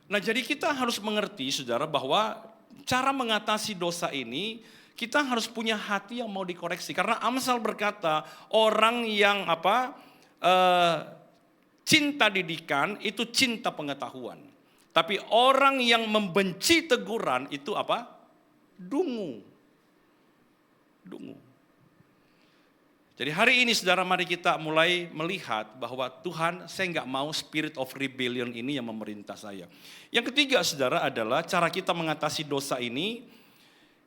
Nah, jadi kita harus mengerti, saudara, bahwa cara mengatasi dosa ini, kita harus punya hati yang mau dikoreksi. Karena Amsal berkata, orang yang cinta didikan itu cinta pengetahuan. Tapi orang yang membenci teguran itu apa? Dungu. Jadi hari ini, saudara, mari kita mulai melihat bahwa Tuhan, saya nggak mau spirit of rebellion ini yang memerintah saya. Yang ketiga, saudara, adalah cara kita mengatasi dosa ini.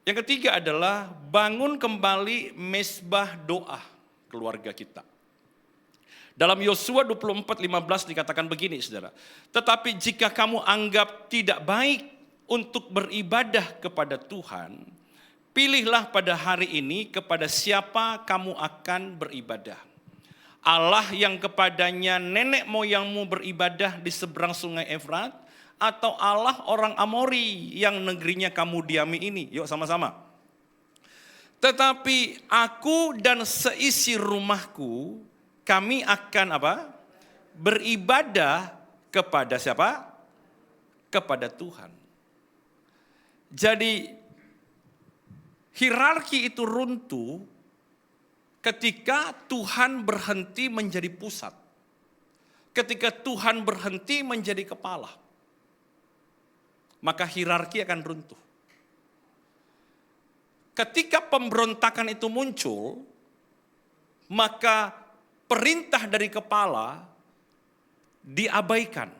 Yang ketiga adalah bangun kembali mezbah doa keluarga kita. Dalam Yosua 24:15 dikatakan begini, saudara. Tetapi jika kamu anggap tidak baik untuk beribadah kepada Tuhan, pilihlah pada hari ini kepada siapa kamu akan beribadah. Allah yang kepadanya nenek moyangmu beribadah di seberang sungai Efrat, atau Allah orang Amori yang negerinya kamu diami ini. Yuk sama-sama. Tetapi aku dan seisi rumahku, kami akan beribadah kepada siapa? Kepada Tuhan. Jadi hierarki itu runtuh ketika Tuhan berhenti menjadi pusat. Ketika Tuhan berhenti menjadi kepala. Maka hierarki akan runtuh. Ketika pemberontakan itu muncul, maka perintah dari kepala diabaikan.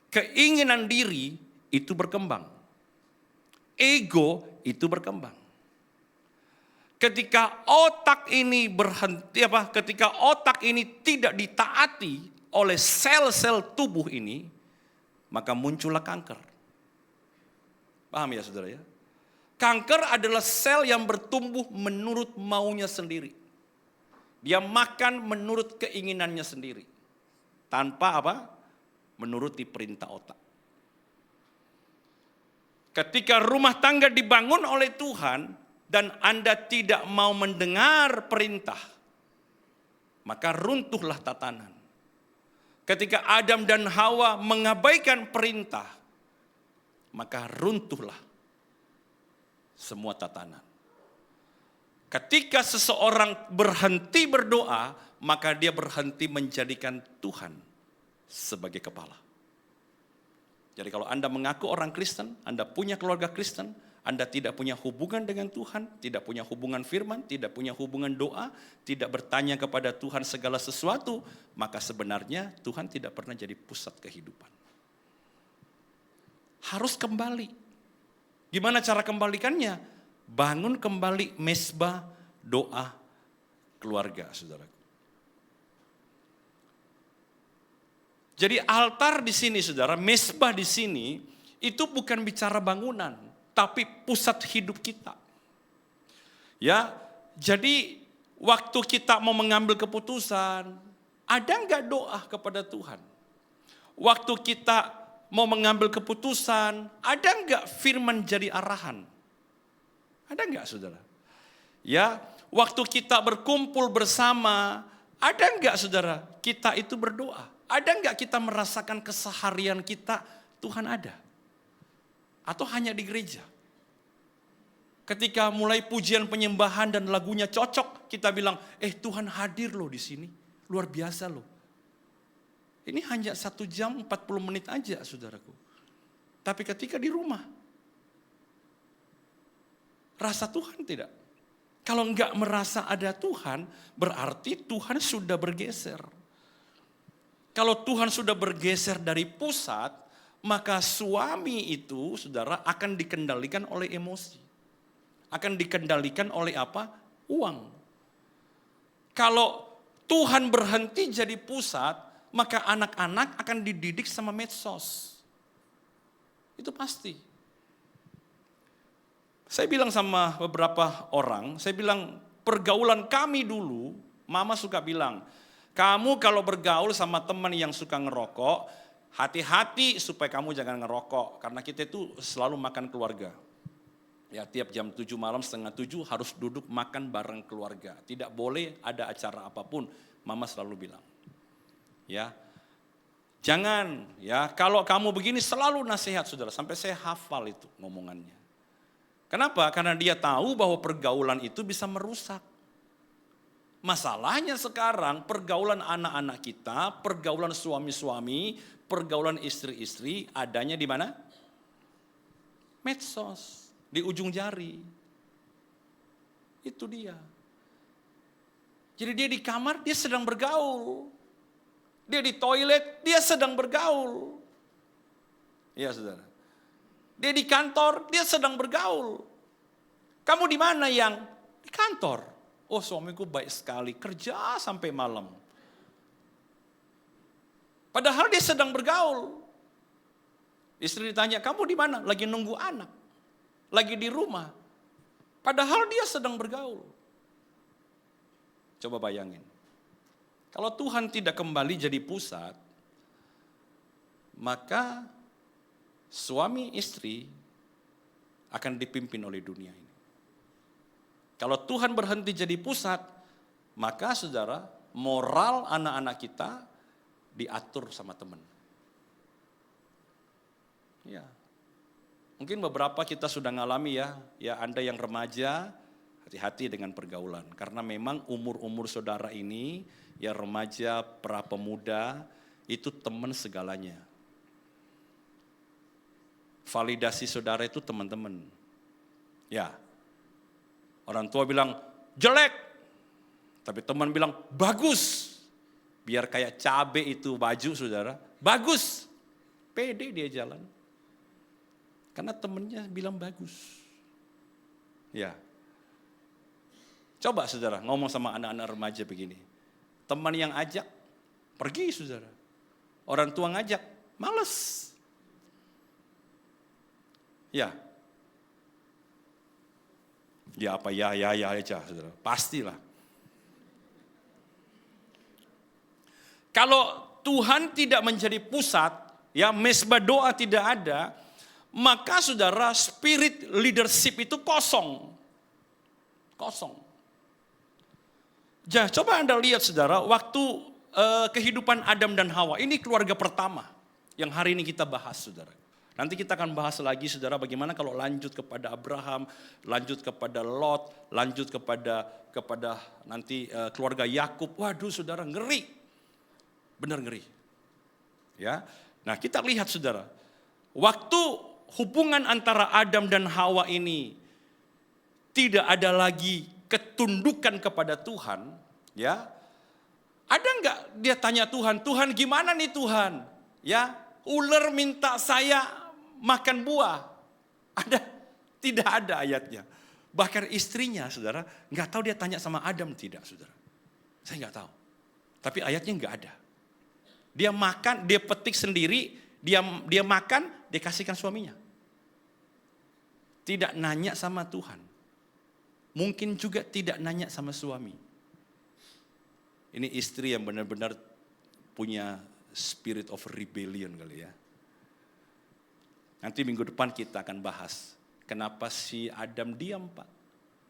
Keinginan diri itu berkembang. Ego itu berkembang. Ketika otak ini ketika otak ini tidak ditaati oleh sel-sel tubuh ini, maka muncullah kanker. Paham ya, saudara ya? Kanker adalah sel yang bertumbuh menurut maunya sendiri. Dia makan menurut keinginannya sendiri. Tanpa menuruti perintah otak. Ketika rumah tangga dibangun oleh Tuhan dan Anda tidak mau mendengar perintah, maka runtuhlah tatanan. Ketika Adam dan Hawa mengabaikan perintah, maka runtuhlah semua tatanan. Ketika seseorang berhenti berdoa, maka dia berhenti menjadikan Tuhan sebagai kepala. Jadi kalau Anda mengaku orang Kristen, Anda punya keluarga Kristen, Anda tidak punya hubungan dengan Tuhan, tidak punya hubungan firman, tidak punya hubungan doa, tidak bertanya kepada Tuhan segala sesuatu, maka sebenarnya Tuhan tidak pernah jadi pusat kehidupan. Harus kembali. Gimana cara kembalikannya? Bangun kembali mesbah doa keluarga, saudaraku. Jadi altar di sini, saudara, mesbah di sini itu bukan bicara bangunan, tapi pusat hidup kita. Ya, jadi waktu kita mau mengambil keputusan, ada enggak doa kepada Tuhan? Waktu kita mau mengambil keputusan, ada enggak firman jadi arahan? Ada enggak, saudara? Ya, waktu kita berkumpul bersama, ada enggak, saudara, kita itu berdoa? Ada enggak kita merasakan keseharian kita, Tuhan ada? Atau hanya di gereja? Ketika mulai pujian penyembahan dan lagunya cocok, kita bilang, Tuhan hadir loh di sini. Luar biasa loh. Ini hanya 1 jam 40 menit aja, saudaraku. Tapi ketika di rumah, rasa Tuhan tidak? Kalau enggak merasa ada Tuhan, berarti Tuhan sudah bergeser. Kalau Tuhan sudah bergeser dari pusat, maka suami itu, saudara, akan dikendalikan oleh emosi. Akan dikendalikan oleh apa? Uang. Kalau Tuhan berhenti jadi pusat, maka anak-anak akan dididik sama medsos. Itu pasti. Saya bilang sama beberapa orang, saya bilang pergaulan kami dulu, mama suka bilang, kamu kalau bergaul sama teman yang suka ngerokok, hati-hati supaya kamu jangan ngerokok. Karena kita itu selalu makan keluarga. Ya, tiap jam 7 malam, setengah 7 harus duduk makan bareng keluarga. Tidak boleh ada acara apapun, mama selalu bilang. Ya, jangan, ya, kalau kamu begini selalu nasihat, saudara. Sampai saya hafal itu ngomongannya. Kenapa? Karena dia tahu bahwa pergaulan itu bisa merusak. Masalahnya sekarang pergaulan anak-anak kita, pergaulan suami-suami, pergaulan istri-istri adanya di mana? Medsos, di ujung jari. Itu dia. Jadi dia di kamar, dia sedang bergaul. Dia di toilet, dia sedang bergaul. Iya, saudara. Dia di kantor, dia sedang bergaul. Kamu di mana yang? Di kantor. Oh, suamiku baik sekali, kerja sampai malam. Padahal dia sedang bergaul. Istri ditanya, kamu di mana? Lagi nunggu anak. Lagi di rumah. Padahal dia sedang bergaul. Coba bayangin. Kalau Tuhan tidak kembali jadi pusat, maka suami istri akan dipimpin oleh dunia ini. Kalau Tuhan berhenti jadi pusat, maka saudara, moral anak-anak kita diatur sama teman. Ya. Mungkin beberapa kita sudah ngalami ya Anda yang remaja, hati-hati dengan pergaulan. Karena memang umur-umur saudara ini, ya remaja, pra pemuda, itu teman segalanya. Validasi saudara itu teman-teman. Ya. Orang tua bilang jelek, tapi teman bilang bagus. Biar kayak cabe itu baju, saudara, bagus. Pede dia jalan. Karena temannya bilang bagus. Ya. Coba saudara ngomong sama anak-anak remaja begini. Teman yang ajak, pergi saudara. Orang tua ngajak, males. Ya. Ya apa ya aja saudara. Pastilah. Kalau Tuhan tidak menjadi pusat, ya mesbah doa tidak ada, maka saudara spirit leadership itu kosong. Kosong. Coba Anda lihat saudara, waktu kehidupan Adam dan Hawa, ini keluarga pertama yang hari ini kita bahas saudara. Nanti kita akan bahas lagi saudara bagaimana kalau lanjut kepada Abraham, lanjut kepada Lot, lanjut kepada nanti keluarga Yakub. Waduh saudara, ngeri. Benar ngeri. Ya. Nah, kita lihat saudara, waktu hubungan antara Adam dan Hawa ini tidak ada lagi ketundukan kepada Tuhan, ya. Ada enggak dia tanya Tuhan, Tuhan gimana nih Tuhan? Ya, ular minta saya makan buah. Ada? Tidak ada ayatnya. Bahkan istrinya, saudara, enggak tahu dia tanya sama Adam tidak, saudara. Saya enggak tahu. Tapi ayatnya enggak ada. Dia makan, dia petik sendiri, dia makan, dia kasihkan suaminya. Tidak nanya sama Tuhan. Mungkin juga tidak nanya sama suami. Ini istri yang benar-benar punya spirit of rebellion kali ya. Nanti minggu depan kita akan bahas. Kenapa si Adam diam Pak?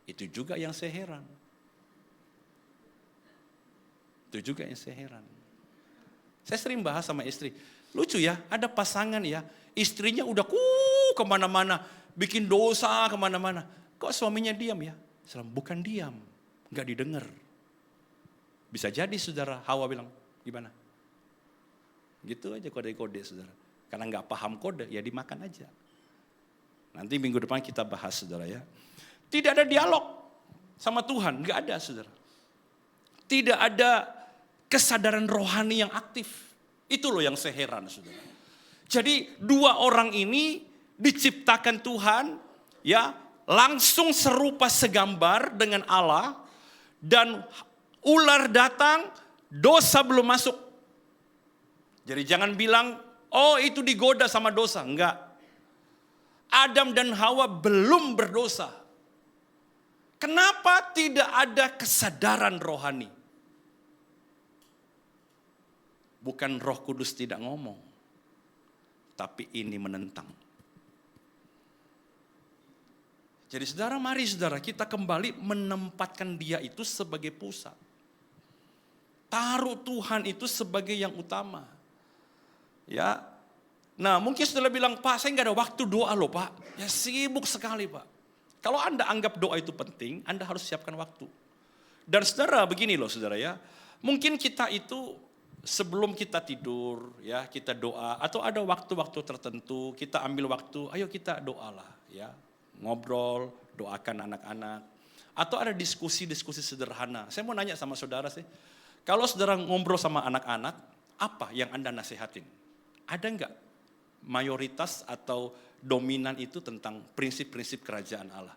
Itu juga yang saya heran. Itu juga yang saya heran. Saya sering bahas sama istri. Lucu ya, ada pasangan ya. Istrinya udah kemana-mana. Bikin dosa kemana-mana. Kok suaminya diam ya? Bukan diam, gak didengar. Bisa jadi saudara, Hawa bilang, gimana? Gitu aja kode-kode saudara. Karena gak paham kode, ya dimakan aja. Nanti minggu depan kita bahas saudara ya. Tidak ada dialog sama Tuhan, gak ada saudara. Tidak ada kesadaran rohani yang aktif. Itu loh yang saya heran saudara. Jadi dua orang ini diciptakan Tuhan ya, langsung serupa segambar dengan Allah, dan ular datang, dosa belum masuk. Jadi jangan bilang, oh itu digoda sama dosa. Enggak. Adam dan Hawa belum berdosa. Kenapa tidak ada kesadaran rohani? Bukan Roh Kudus tidak ngomong, tapi ini menentang. Jadi saudara, mari saudara kita kembali menempatkan dia itu sebagai pusat. Taruh Tuhan itu sebagai yang utama. Ya. Nah mungkin saudara bilang, Pak saya gak ada waktu doa loh Pak. Ya sibuk sekali Pak. Kalau Anda anggap doa itu penting, Anda harus siapkan waktu. Dan saudara begini loh saudara ya. Mungkin kita itu sebelum kita tidur ya kita doa. Atau ada waktu-waktu tertentu kita ambil waktu, ayo kita doalah ya. Ngobrol, doakan anak-anak. Atau ada diskusi-diskusi sederhana. Saya mau nanya sama saudara sih. Kalau saudara ngobrol sama anak-anak, apa yang Anda nasihatin? Ada enggak mayoritas atau dominan itu tentang prinsip-prinsip kerajaan Allah?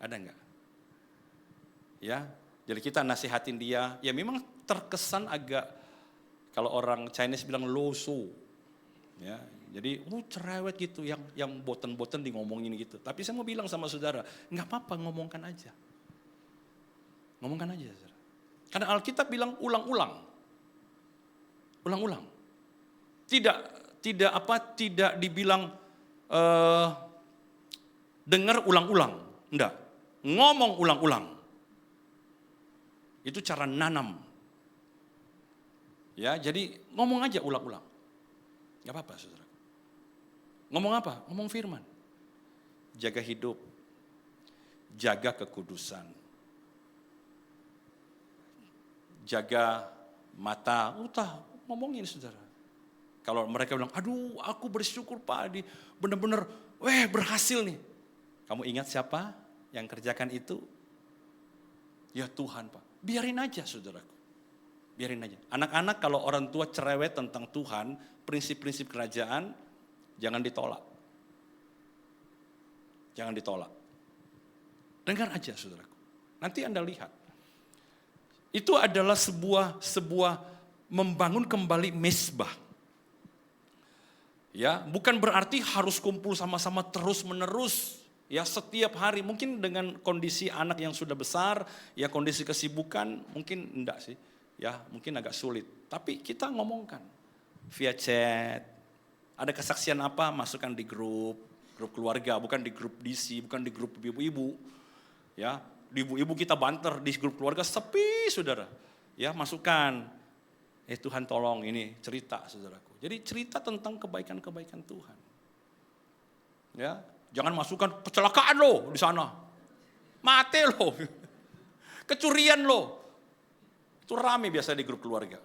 Ada enggak? Ya, jadi kita nasihatin dia. Ya memang terkesan agak, kalau orang Chinese bilang loso. Ya, jadi cerewet gitu, yang boten-boten di ngomongin gitu. Tapi saya mau bilang sama saudara, nggak apa-apa ngomongkan aja. Ngomongkan aja saudara. Karena Alkitab bilang ulang-ulang. Ulang-ulang. Tidak dibilang dengar ulang-ulang. Enggak. Ngomong ulang-ulang. Itu cara nanam. Ya, jadi ngomong aja ulang-ulang. Gak apa-apa saudara. Ngomong apa? Ngomong firman. Jaga hidup. Jaga kekudusan. Jaga mata. Ngomongin saudara. Kalau mereka bilang, aduh aku bersyukur Pak. Benar-benar berhasil nih. Kamu ingat siapa yang kerjakan itu? Ya Tuhan Pak. Biarin aja saudaraku. Biarin aja. Anak-anak kalau orang tua cerewet tentang Tuhan, prinsip-prinsip kerajaan, jangan ditolak. Jangan ditolak. Dengar aja saudaraku. Nanti Anda lihat. Itu adalah sebuah membangun kembali mezbah. Ya, bukan berarti harus kumpul sama-sama terus-menerus. Ya, setiap hari. Mungkin dengan kondisi anak yang sudah besar, ya kondisi kesibukan, mungkin enggak sih. Ya, mungkin agak sulit. Tapi kita ngomongkan via chat. Ada kesaksian apa? Masukkan di grup keluarga, bukan di grup DC, bukan di grup ibu-ibu. Ya, Ibu-ibu kita banter di grup keluarga sepi, saudara. Ya, masukkan. Tuhan tolong, ini cerita, saudaraku. Jadi cerita tentang kebaikan-kebaikan Tuhan. Ya, jangan masukkan kecelakaan lo di sana. Mati lo. Kecurian lo. Itu rame biasa di grup keluarga.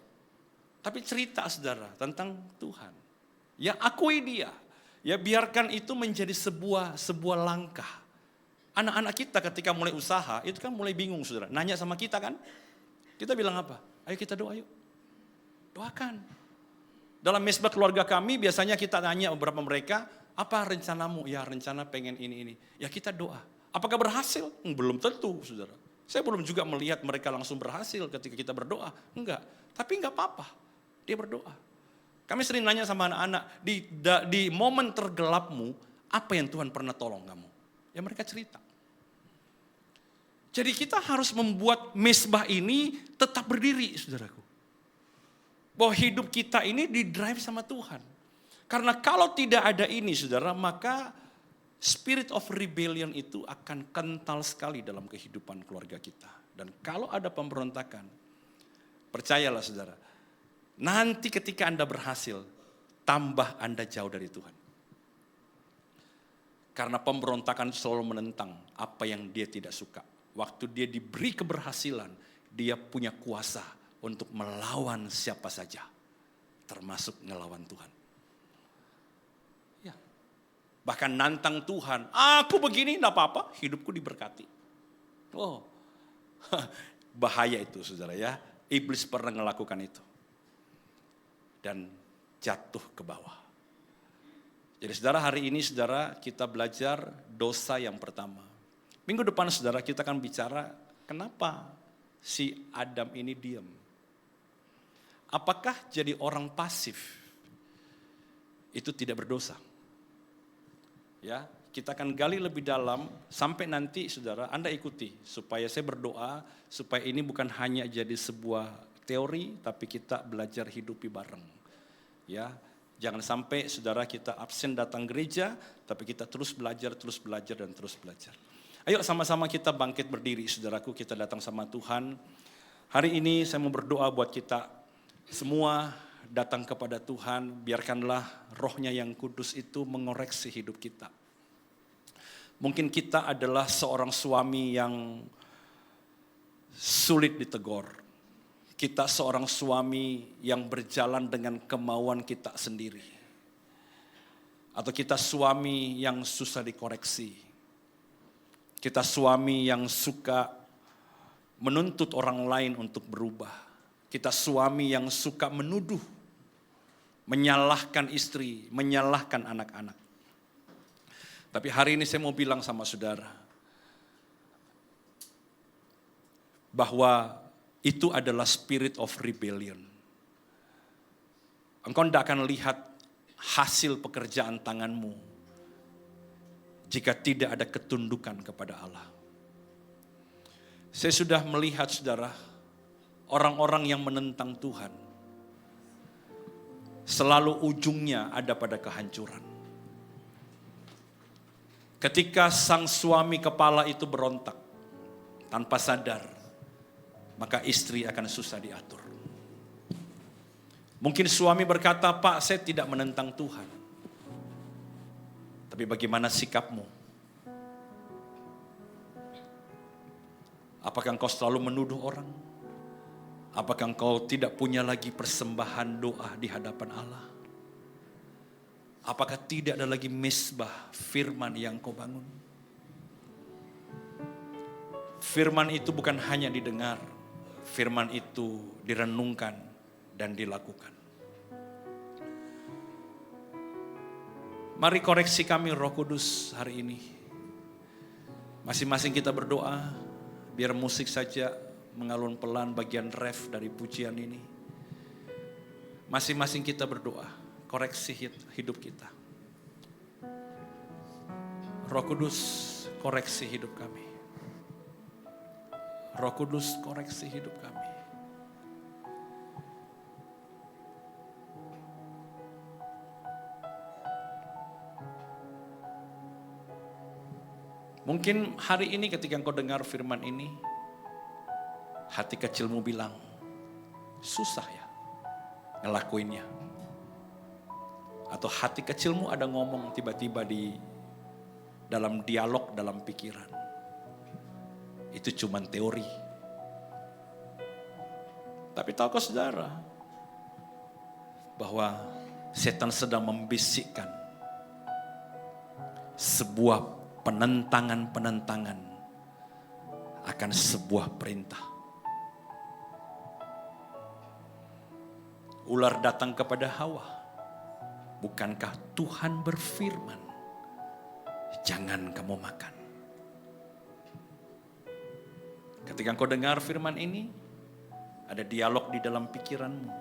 Tapi cerita, saudara, tentang Tuhan. Ya, akui dia. Ya, biarkan itu menjadi sebuah langkah. Anak-anak kita ketika mulai usaha, itu kan mulai bingung, saudara. Nanya sama kita kan. Kita bilang apa? Ayo kita doa yuk. Doakan. Dalam mesbah keluarga kami biasanya kita tanya beberapa mereka, apa rencanamu? Ya rencana pengen ini. Ya kita doa. Apakah berhasil? Belum tentu, saudara. Saya belum juga melihat mereka langsung berhasil ketika kita berdoa. Enggak. Tapi enggak apa-apa. Dia berdoa. Kami sering nanya sama anak-anak, di momen tergelapmu, apa yang Tuhan pernah tolong kamu? Ya mereka cerita. Jadi kita harus membuat mesbah ini tetap berdiri, saudaraku. Bahwa hidup kita ini didrive sama Tuhan. Karena kalau tidak ada ini, saudara, maka spirit of rebellion itu akan kental sekali dalam kehidupan keluarga kita. Dan kalau ada pemberontakan, percayalah saudara, nanti ketika Anda berhasil, tambah Anda jauh dari Tuhan. Karena pemberontakan selalu menentang apa yang dia tidak suka. Waktu dia diberi keberhasilan, dia punya kuasa untuk melawan siapa saja, termasuk ngelawan Tuhan. Ya. Bahkan nantang Tuhan, aku begini enggak apa-apa, hidupku diberkati. Oh, bahaya itu saudara ya, iblis pernah melakukan itu. Dan jatuh ke bawah. Jadi saudara, hari ini saudara kita belajar dosa yang pertama. Minggu depan saudara kita akan bicara kenapa si Adam ini diam. Apakah jadi orang pasif itu tidak berdosa? Ya, kita akan gali lebih dalam sampai nanti saudara Anda ikuti supaya saya berdoa supaya ini bukan hanya jadi sebuah teori tapi kita belajar hidupi bareng. Ya, jangan sampai saudara kita absen datang gereja tapi kita terus belajar dan terus belajar. Ayo sama-sama kita bangkit berdiri saudaraku, kita datang sama Tuhan. Hari ini saya mau berdoa buat kita semua datang kepada Tuhan, biarkanlah rohnya yang kudus itu mengoreksi hidup kita. Mungkin kita adalah seorang suami yang sulit ditegur. Kita seorang suami yang berjalan dengan kemauan kita sendiri. Atau kita suami yang susah dikoreksi. Kita suami yang suka menuntut orang lain untuk berubah. Kita suami yang suka menuduh, menyalahkan istri, menyalahkan anak-anak. Tapi hari ini saya mau bilang sama saudara, bahwa itu adalah spirit of rebellion. Engkau tidak akan lihat hasil pekerjaan tanganmu jika tidak ada ketundukan kepada Allah. Saya sudah melihat saudara, orang-orang yang menentang Tuhan, selalu ujungnya ada pada kehancuran. Ketika sang suami kepala itu berontak, tanpa sadar, maka istri akan susah diatur. Mungkin suami berkata, Pak saya tidak menentang Tuhan. Tapi bagaimana sikapmu? Apakah engkau selalu menuduh orang? Apakah engkau tidak punya lagi persembahan doa di hadapan Allah? Apakah tidak ada lagi mesbah firman yang kau bangun? Firman itu bukan hanya didengar, firman itu direnungkan dan dilakukan. Mari koreksi kami Roh Kudus hari ini. Masing-masing kita berdoa, biar musik saja mengalun pelan bagian ref dari pujian ini. Masing-masing kita berdoa, koreksi hidup kita. Roh Kudus, koreksi hidup kami. Roh Kudus, koreksi hidup kami. Mungkin hari ini ketika engkau dengar firman ini, hati kecilmu bilang, susah ya ngelakuinnya. Atau hati kecilmu ada ngomong tiba-tiba di dalam dialog, dalam pikiran. Itu cuman teori. Tapi tahukah saudara, bahwa setan sedang membisikkan sebuah penentangan-penentangan akan sebuah perintah. Ular datang kepada Hawa. Bukankah Tuhan berfirman, jangan kamu makan. Ketika engkau dengar firman ini, ada dialog di dalam pikiranmu.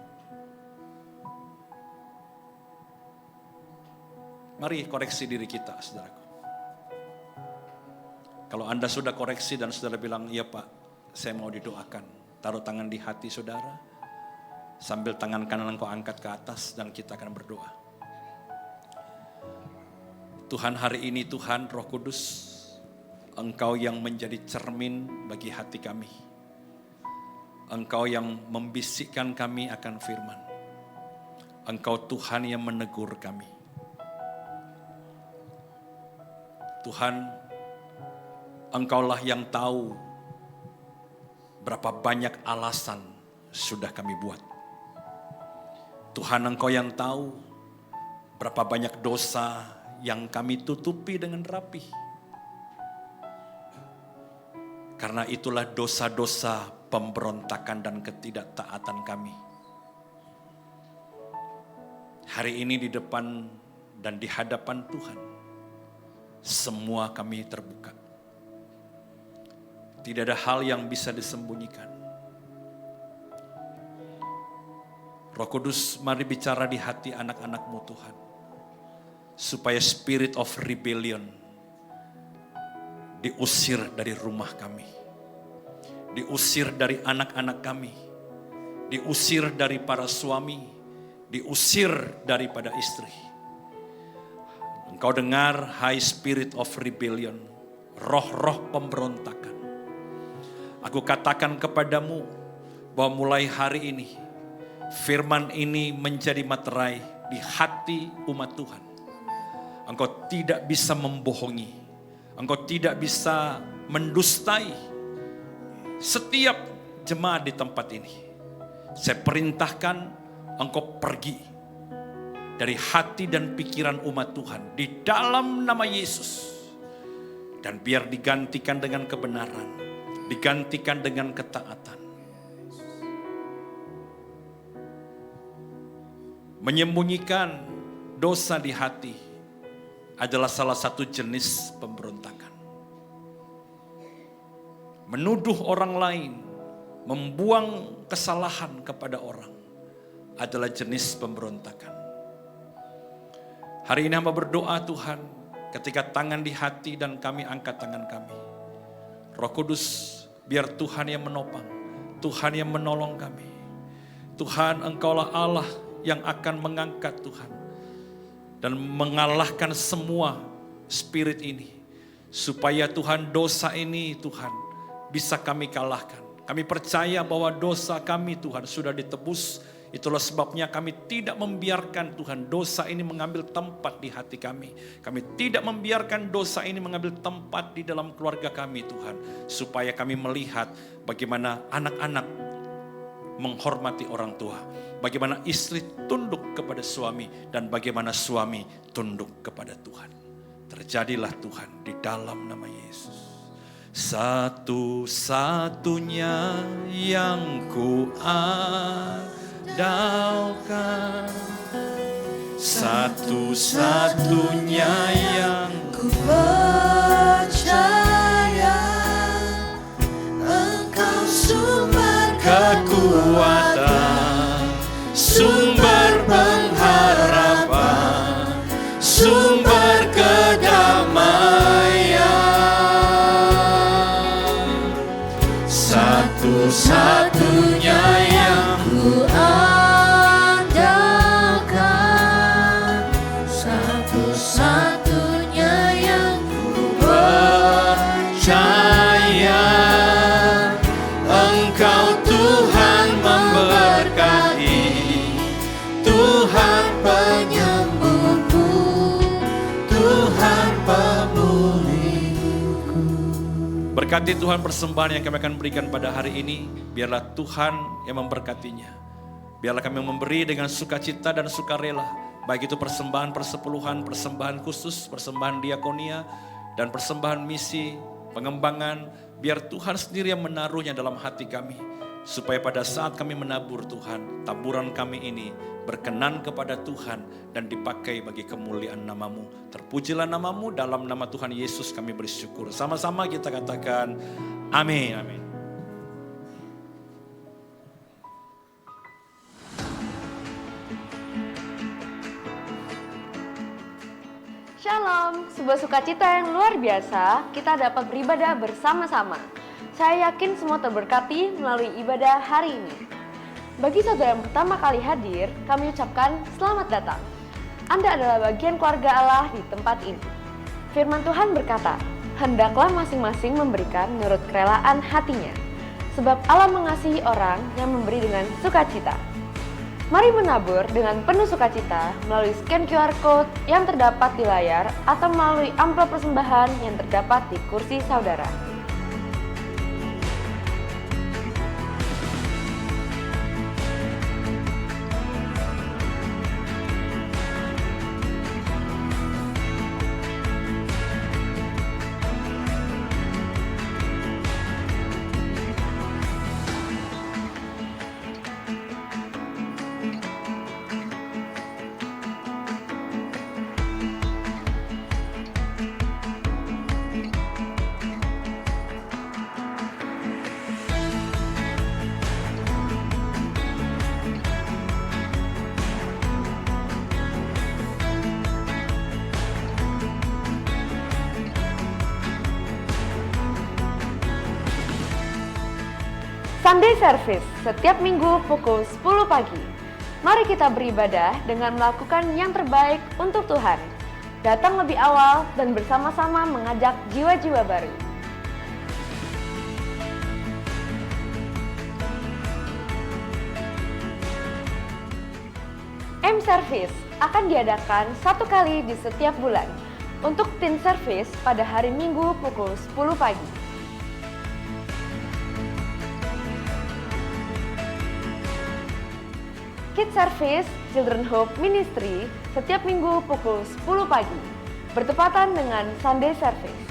Mari koreksi diri kita, saudaraku. Kalau Anda sudah koreksi dan saudara bilang, iya Pak, saya mau didoakan. Taruh tangan di hati saudara, sambil tangan kanan engkau angkat ke atas dan kita akan berdoa. Tuhan, hari ini Tuhan Roh Kudus, Engkau yang menjadi cermin bagi hati kami. Engkau yang membisikkan kami akan firman. Engkau Tuhan yang menegur kami. Tuhan, Engkaulah yang tahu berapa banyak alasan sudah kami buat. Tuhan, Engkau yang tahu berapa banyak dosa yang kami tutupi dengan rapi. Karena itulah dosa-dosa pemberontakan dan ketidaktaatan kami. Hari ini di depan dan di hadapan Tuhan, semua kami terbuka. Tidak ada hal yang bisa disembunyikan. Roh Kudus, mari bicara di hati anak-anak-Mu Tuhan. Supaya spirit of rebellion diusir dari rumah kami. Diusir dari anak-anak kami. Diusir dari para suami. Diusir daripada istri. Engkau dengar, hai spirit of rebellion, roh-roh pemberontakan. Aku katakan kepadamu bahwa mulai hari ini, firman ini menjadi materai di hati umat Tuhan. Engkau tidak bisa membohongi, engkau tidak bisa mendustai setiap jemaat di tempat ini. Saya perintahkan engkau pergi dari hati dan pikiran umat Tuhan di dalam nama Yesus. Dan biar digantikan dengan kebenaran, digantikan dengan ketaatan. Menyembunyikan dosa di hati adalah salah satu jenis pemberontakan. Menuduh orang lain, membuang kesalahan kepada orang adalah jenis pemberontakan. Hari ini hamba berdoa Tuhan, ketika tangan di hati dan kami angkat tangan kami. Roh Kudus, biar Tuhan yang menopang, Tuhan yang menolong kami. Tuhan, Engkaulah Allah yang akan mengangkat Tuhan. Dan mengalahkan semua spirit ini. Supaya Tuhan dosa ini Tuhan bisa kami kalahkan. Kami percaya bahwa dosa kami Tuhan sudah ditebus. Itulah sebabnya kami tidak membiarkan Tuhan dosa ini mengambil tempat di hati kami. Kami tidak membiarkan dosa ini mengambil tempat di dalam keluarga kami Tuhan. Supaya kami melihat bagaimana anak-anak menghormati orang tua. Bagaimana istri tunduk kepada suami dan bagaimana suami tunduk kepada Tuhan. Terjadilah Tuhan di dalam nama Yesus. Satu-satunya yang ku andalkan, satu-satunya yang Ku percaya Engkau sumber kekuatan, sumber pengharapan, sumber kedamaian. Satu-satunya yang ku andalkan, satu-satunya yang ku Berkati Tuhan persembahan yang kami akan berikan pada hari ini. Biarlah Tuhan yang memberkatinya. Biarlah kami memberi dengan sukacita dan sukarela. Baik itu persembahan persepuluhan, persembahan khusus, persembahan diakonia, dan persembahan misi, pengembangan. Biar Tuhan sendiri yang menaruhnya dalam hati kami. Supaya pada saat kami menabur Tuhan, taburan kami ini berkenan kepada Tuhan dan dipakai bagi kemuliaan nama-Mu. Terpujilah nama-Mu, dalam nama Tuhan Yesus kami bersyukur. Sama-sama kita katakan amin. Amin. Shalom, sebuah sukacita yang luar biasa, kita dapat beribadah bersama-sama. Saya yakin semua terberkati melalui ibadah hari ini. Bagi saudara yang pertama kali hadir, kami ucapkan selamat datang. Anda adalah bagian keluarga Allah di tempat ini. Firman Tuhan berkata, hendaklah masing-masing memberikan menurut kerelaan hatinya. Sebab Allah mengasihi orang yang memberi dengan sukacita. Mari menabur dengan penuh sukacita melalui scan QR Code yang terdapat di layar atau melalui amplop persembahan yang terdapat di kursi saudara. Sunday Service setiap minggu pukul 10 pagi. Mari kita beribadah dengan melakukan yang terbaik untuk Tuhan. Datang lebih awal dan bersama-sama mengajak jiwa-jiwa baru. M-Service akan diadakan 1 kali di setiap bulan. Untuk Teen Service pada hari Minggu pukul 10 pagi. Kids Service Children Hope Ministry setiap minggu pukul 10 pagi, bertepatan dengan Sunday Service.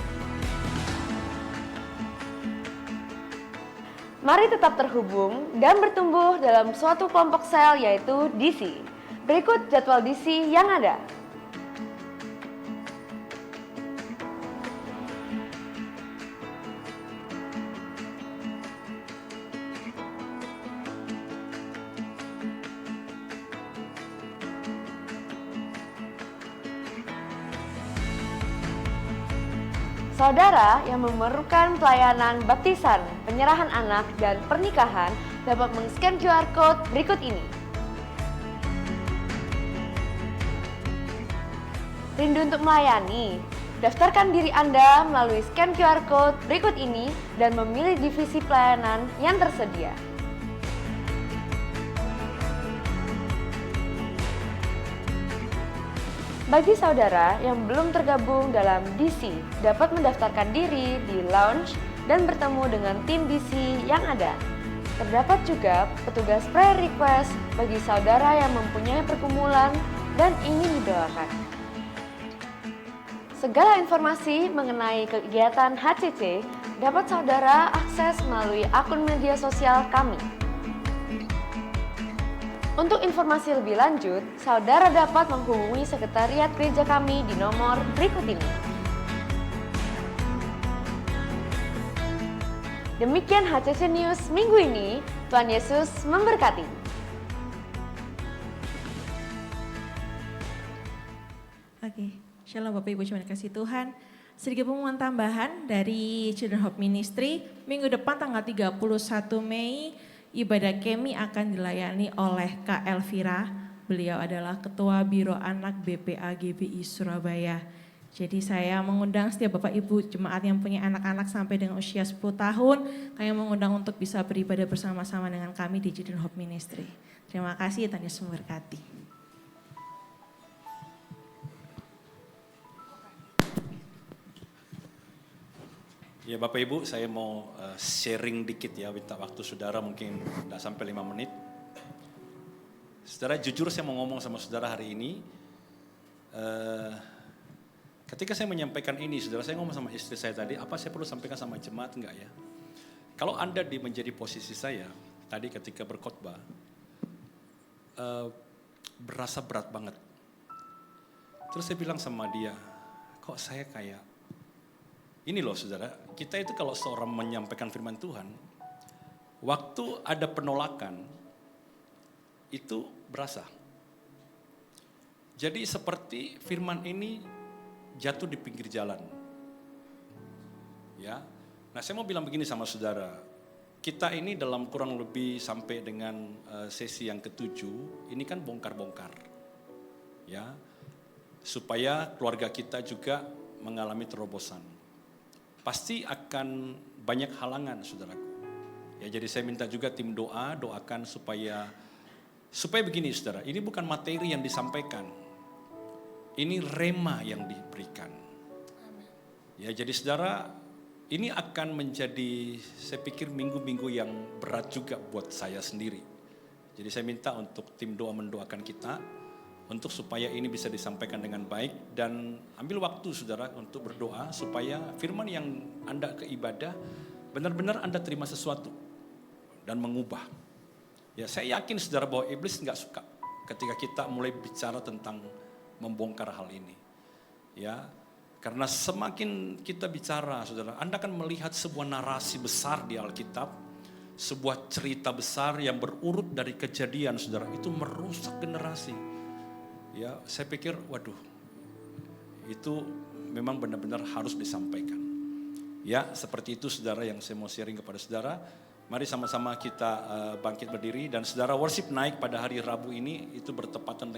Mari tetap terhubung dan bertumbuh dalam suatu kelompok sel yaitu DC. Berikut jadwal DC yang ada. Saudara yang memerlukan pelayanan baptisan, penyerahan anak, dan pernikahan dapat men-scan QR Code berikut ini. Rindu untuk melayani? Daftarkan diri Anda melalui scan QR Code berikut ini dan memilih divisi pelayanan yang tersedia. Bagi saudara yang belum tergabung dalam DC, dapat mendaftarkan diri di lounge dan bertemu dengan tim DC yang ada. Terdapat juga petugas prayer request bagi saudara yang mempunyai pergumulan dan ingin didoakan. Segala informasi mengenai kegiatan HCC dapat saudara akses melalui akun media sosial kami. Untuk informasi lebih lanjut, saudara dapat menghubungi sekretariat gereja kami di nomor berikut ini. Demikian HCC News minggu ini. Tuhan Yesus memberkati. Oke, shalom Bapak Ibu, cuma kasih Tuhan. Sedikit pengumuman tambahan dari Children Hope Ministry. Minggu depan tanggal 31 Mei, ibadah kemi akan dilayani oleh Kak Elvira. Beliau adalah Ketua Biro Anak BPA GBI Surabaya. Jadi saya mengundang setiap Bapak Ibu jemaat yang punya anak-anak sampai dengan usia 10 tahun. Kami mengundang untuk bisa beribadah bersama-sama dengan kami di Children Hope Ministry. Terima kasih, Tuhan Yesus memberkati. Ya Bapak Ibu, saya mau sharing dikit ya, minta waktu saudara mungkin tidak sampai 5 menit. Saudara, jujur saya mau ngomong sama saudara hari ini. Ketika saya menyampaikan ini, saudara, saya ngomong sama istri saya tadi, apa saya perlu sampaikan sama jemaat enggak ya? Kalau Anda menjadi posisi saya, tadi ketika berkhotbah, berasa berat banget. Terus saya bilang sama dia, kok saya kayak, ini loh saudara, kita itu kalau seorang menyampaikan firman Tuhan, waktu ada penolakan, itu berasa. Jadi seperti firman ini jatuh di pinggir jalan. Ya, nah saya mau bilang begini sama saudara, kita ini dalam kurang lebih sampai dengan sesi yang ke-7, ini kan bongkar-bongkar. Ya, supaya keluarga kita juga mengalami terobosan. Pasti akan banyak halangan, saudaraku. Ya, jadi saya minta juga tim doakan supaya begini, saudara. Ini bukan materi yang disampaikan, ini rema yang diberikan. Ya, jadi saudara, ini akan menjadi, saya pikir minggu-minggu yang berat juga buat saya sendiri. Jadi saya minta untuk tim doa mendoakan kita, untuk supaya ini bisa disampaikan dengan baik, dan ambil waktu saudara untuk berdoa supaya firman yang Anda keibadah benar-benar Anda terima sesuatu dan mengubah. Ya, saya yakin saudara bahwa iblis nggak suka ketika kita mulai bicara tentang membongkar hal ini. Ya, karena semakin kita bicara saudara, Anda akan melihat sebuah narasi besar di Alkitab, sebuah cerita besar yang berurut dari kejadian saudara, itu merusak generasi. Ya, saya pikir, waduh, itu memang benar-benar harus disampaikan. Ya, seperti itu saudara yang saya mau sharing kepada saudara. Mari sama-sama kita bangkit berdiri, dan saudara worship naik pada hari Rabu ini, itu bertepatan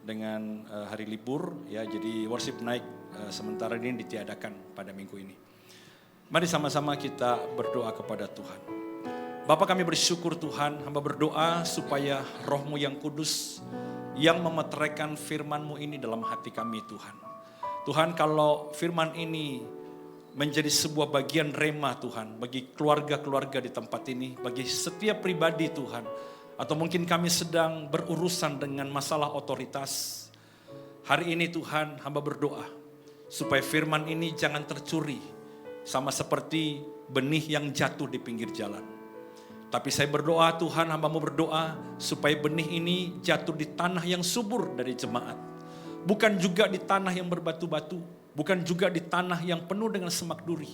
dengan hari libur. Ya, jadi worship naik sementara ini ditiadakan pada minggu ini. Mari sama-sama kita berdoa kepada Tuhan. Bapa, kami bersyukur Tuhan, hamba berdoa supaya Roh-Mu yang kudus yang memeteraikan firman-Mu ini dalam hati kami Tuhan. Tuhan, kalau firman ini menjadi sebuah bagian rema Tuhan, bagi keluarga-keluarga di tempat ini, bagi setiap pribadi Tuhan, atau mungkin kami sedang berurusan dengan masalah otoritas. Hari ini Tuhan, hamba berdoa supaya firman ini jangan tercuri, sama seperti benih yang jatuh di pinggir jalan. Tapi saya berdoa Tuhan, hamba-Mu berdoa supaya benih ini jatuh di tanah yang subur dari jemaat. Bukan juga di tanah yang berbatu-batu, bukan juga di tanah yang penuh dengan semak duri,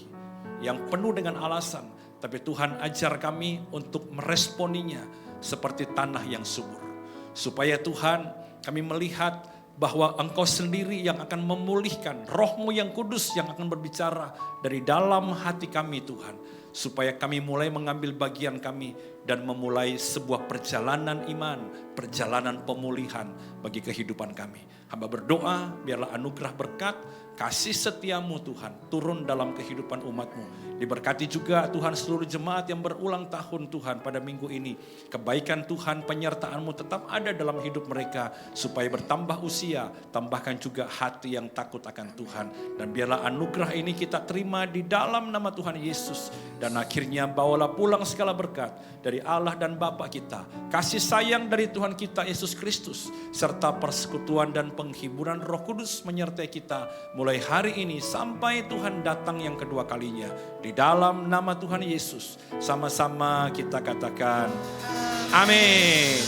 yang penuh dengan alasan. Tapi Tuhan, ajar kami untuk meresponinya seperti tanah yang subur. Supaya Tuhan, kami melihat bahwa Engkau sendiri yang akan memulihkan, Roh-Mu yang kudus yang akan berbicara dari dalam hati kami Tuhan. Supaya kami mulai mengambil bagian kami dan memulai sebuah perjalanan iman, perjalanan pemulihan bagi kehidupan kami. Hamba berdoa, biarlah anugerah berkat, kasih setia-Mu Tuhan turun dalam kehidupan umat-Mu. Diberkati juga Tuhan seluruh jemaat yang berulang tahun Tuhan pada minggu ini. Kebaikan Tuhan, penyertaan-Mu tetap ada dalam hidup mereka supaya bertambah usia, tambahkan juga hati yang takut akan Tuhan. Dan biarlah anugerah ini kita terima di dalam nama Tuhan Yesus. Dan akhirnya bawalah pulang segala berkat dari Allah dan Bapa kita, kasih sayang dari Tuhan kita Yesus Kristus, serta persekutuan dan penghiburan Roh Kudus menyertai kita mulai hari ini sampai Tuhan datang yang kedua kalinya. Di dalam nama Tuhan Yesus, sama-sama kita katakan amin.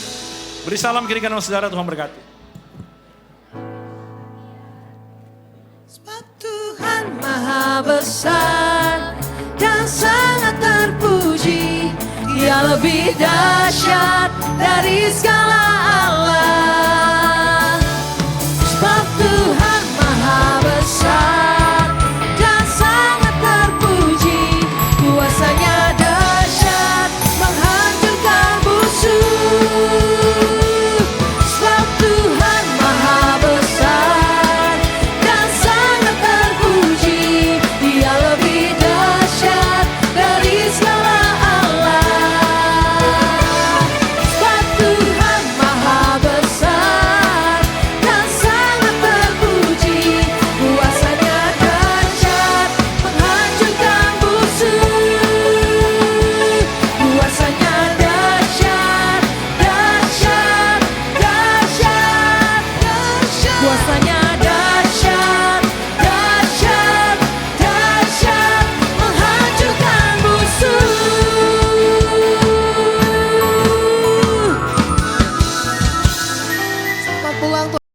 Beri salam kiri kanan saudara, Tuhan berkati. Sebab Tuhan Maha Besar dan sangat terpuji, Dia lebih dahsyat dari segala Allah. Sebab Tuhan Maha Besar dan sangat terpuji, kuasanya dahsyat menghancurkan musuh. Sebab Tuhan Maha Besar dan sangat terpuji, Dia lebih dahsyat dari segala Allah. Sebab Tuhan Maha Besar ulang.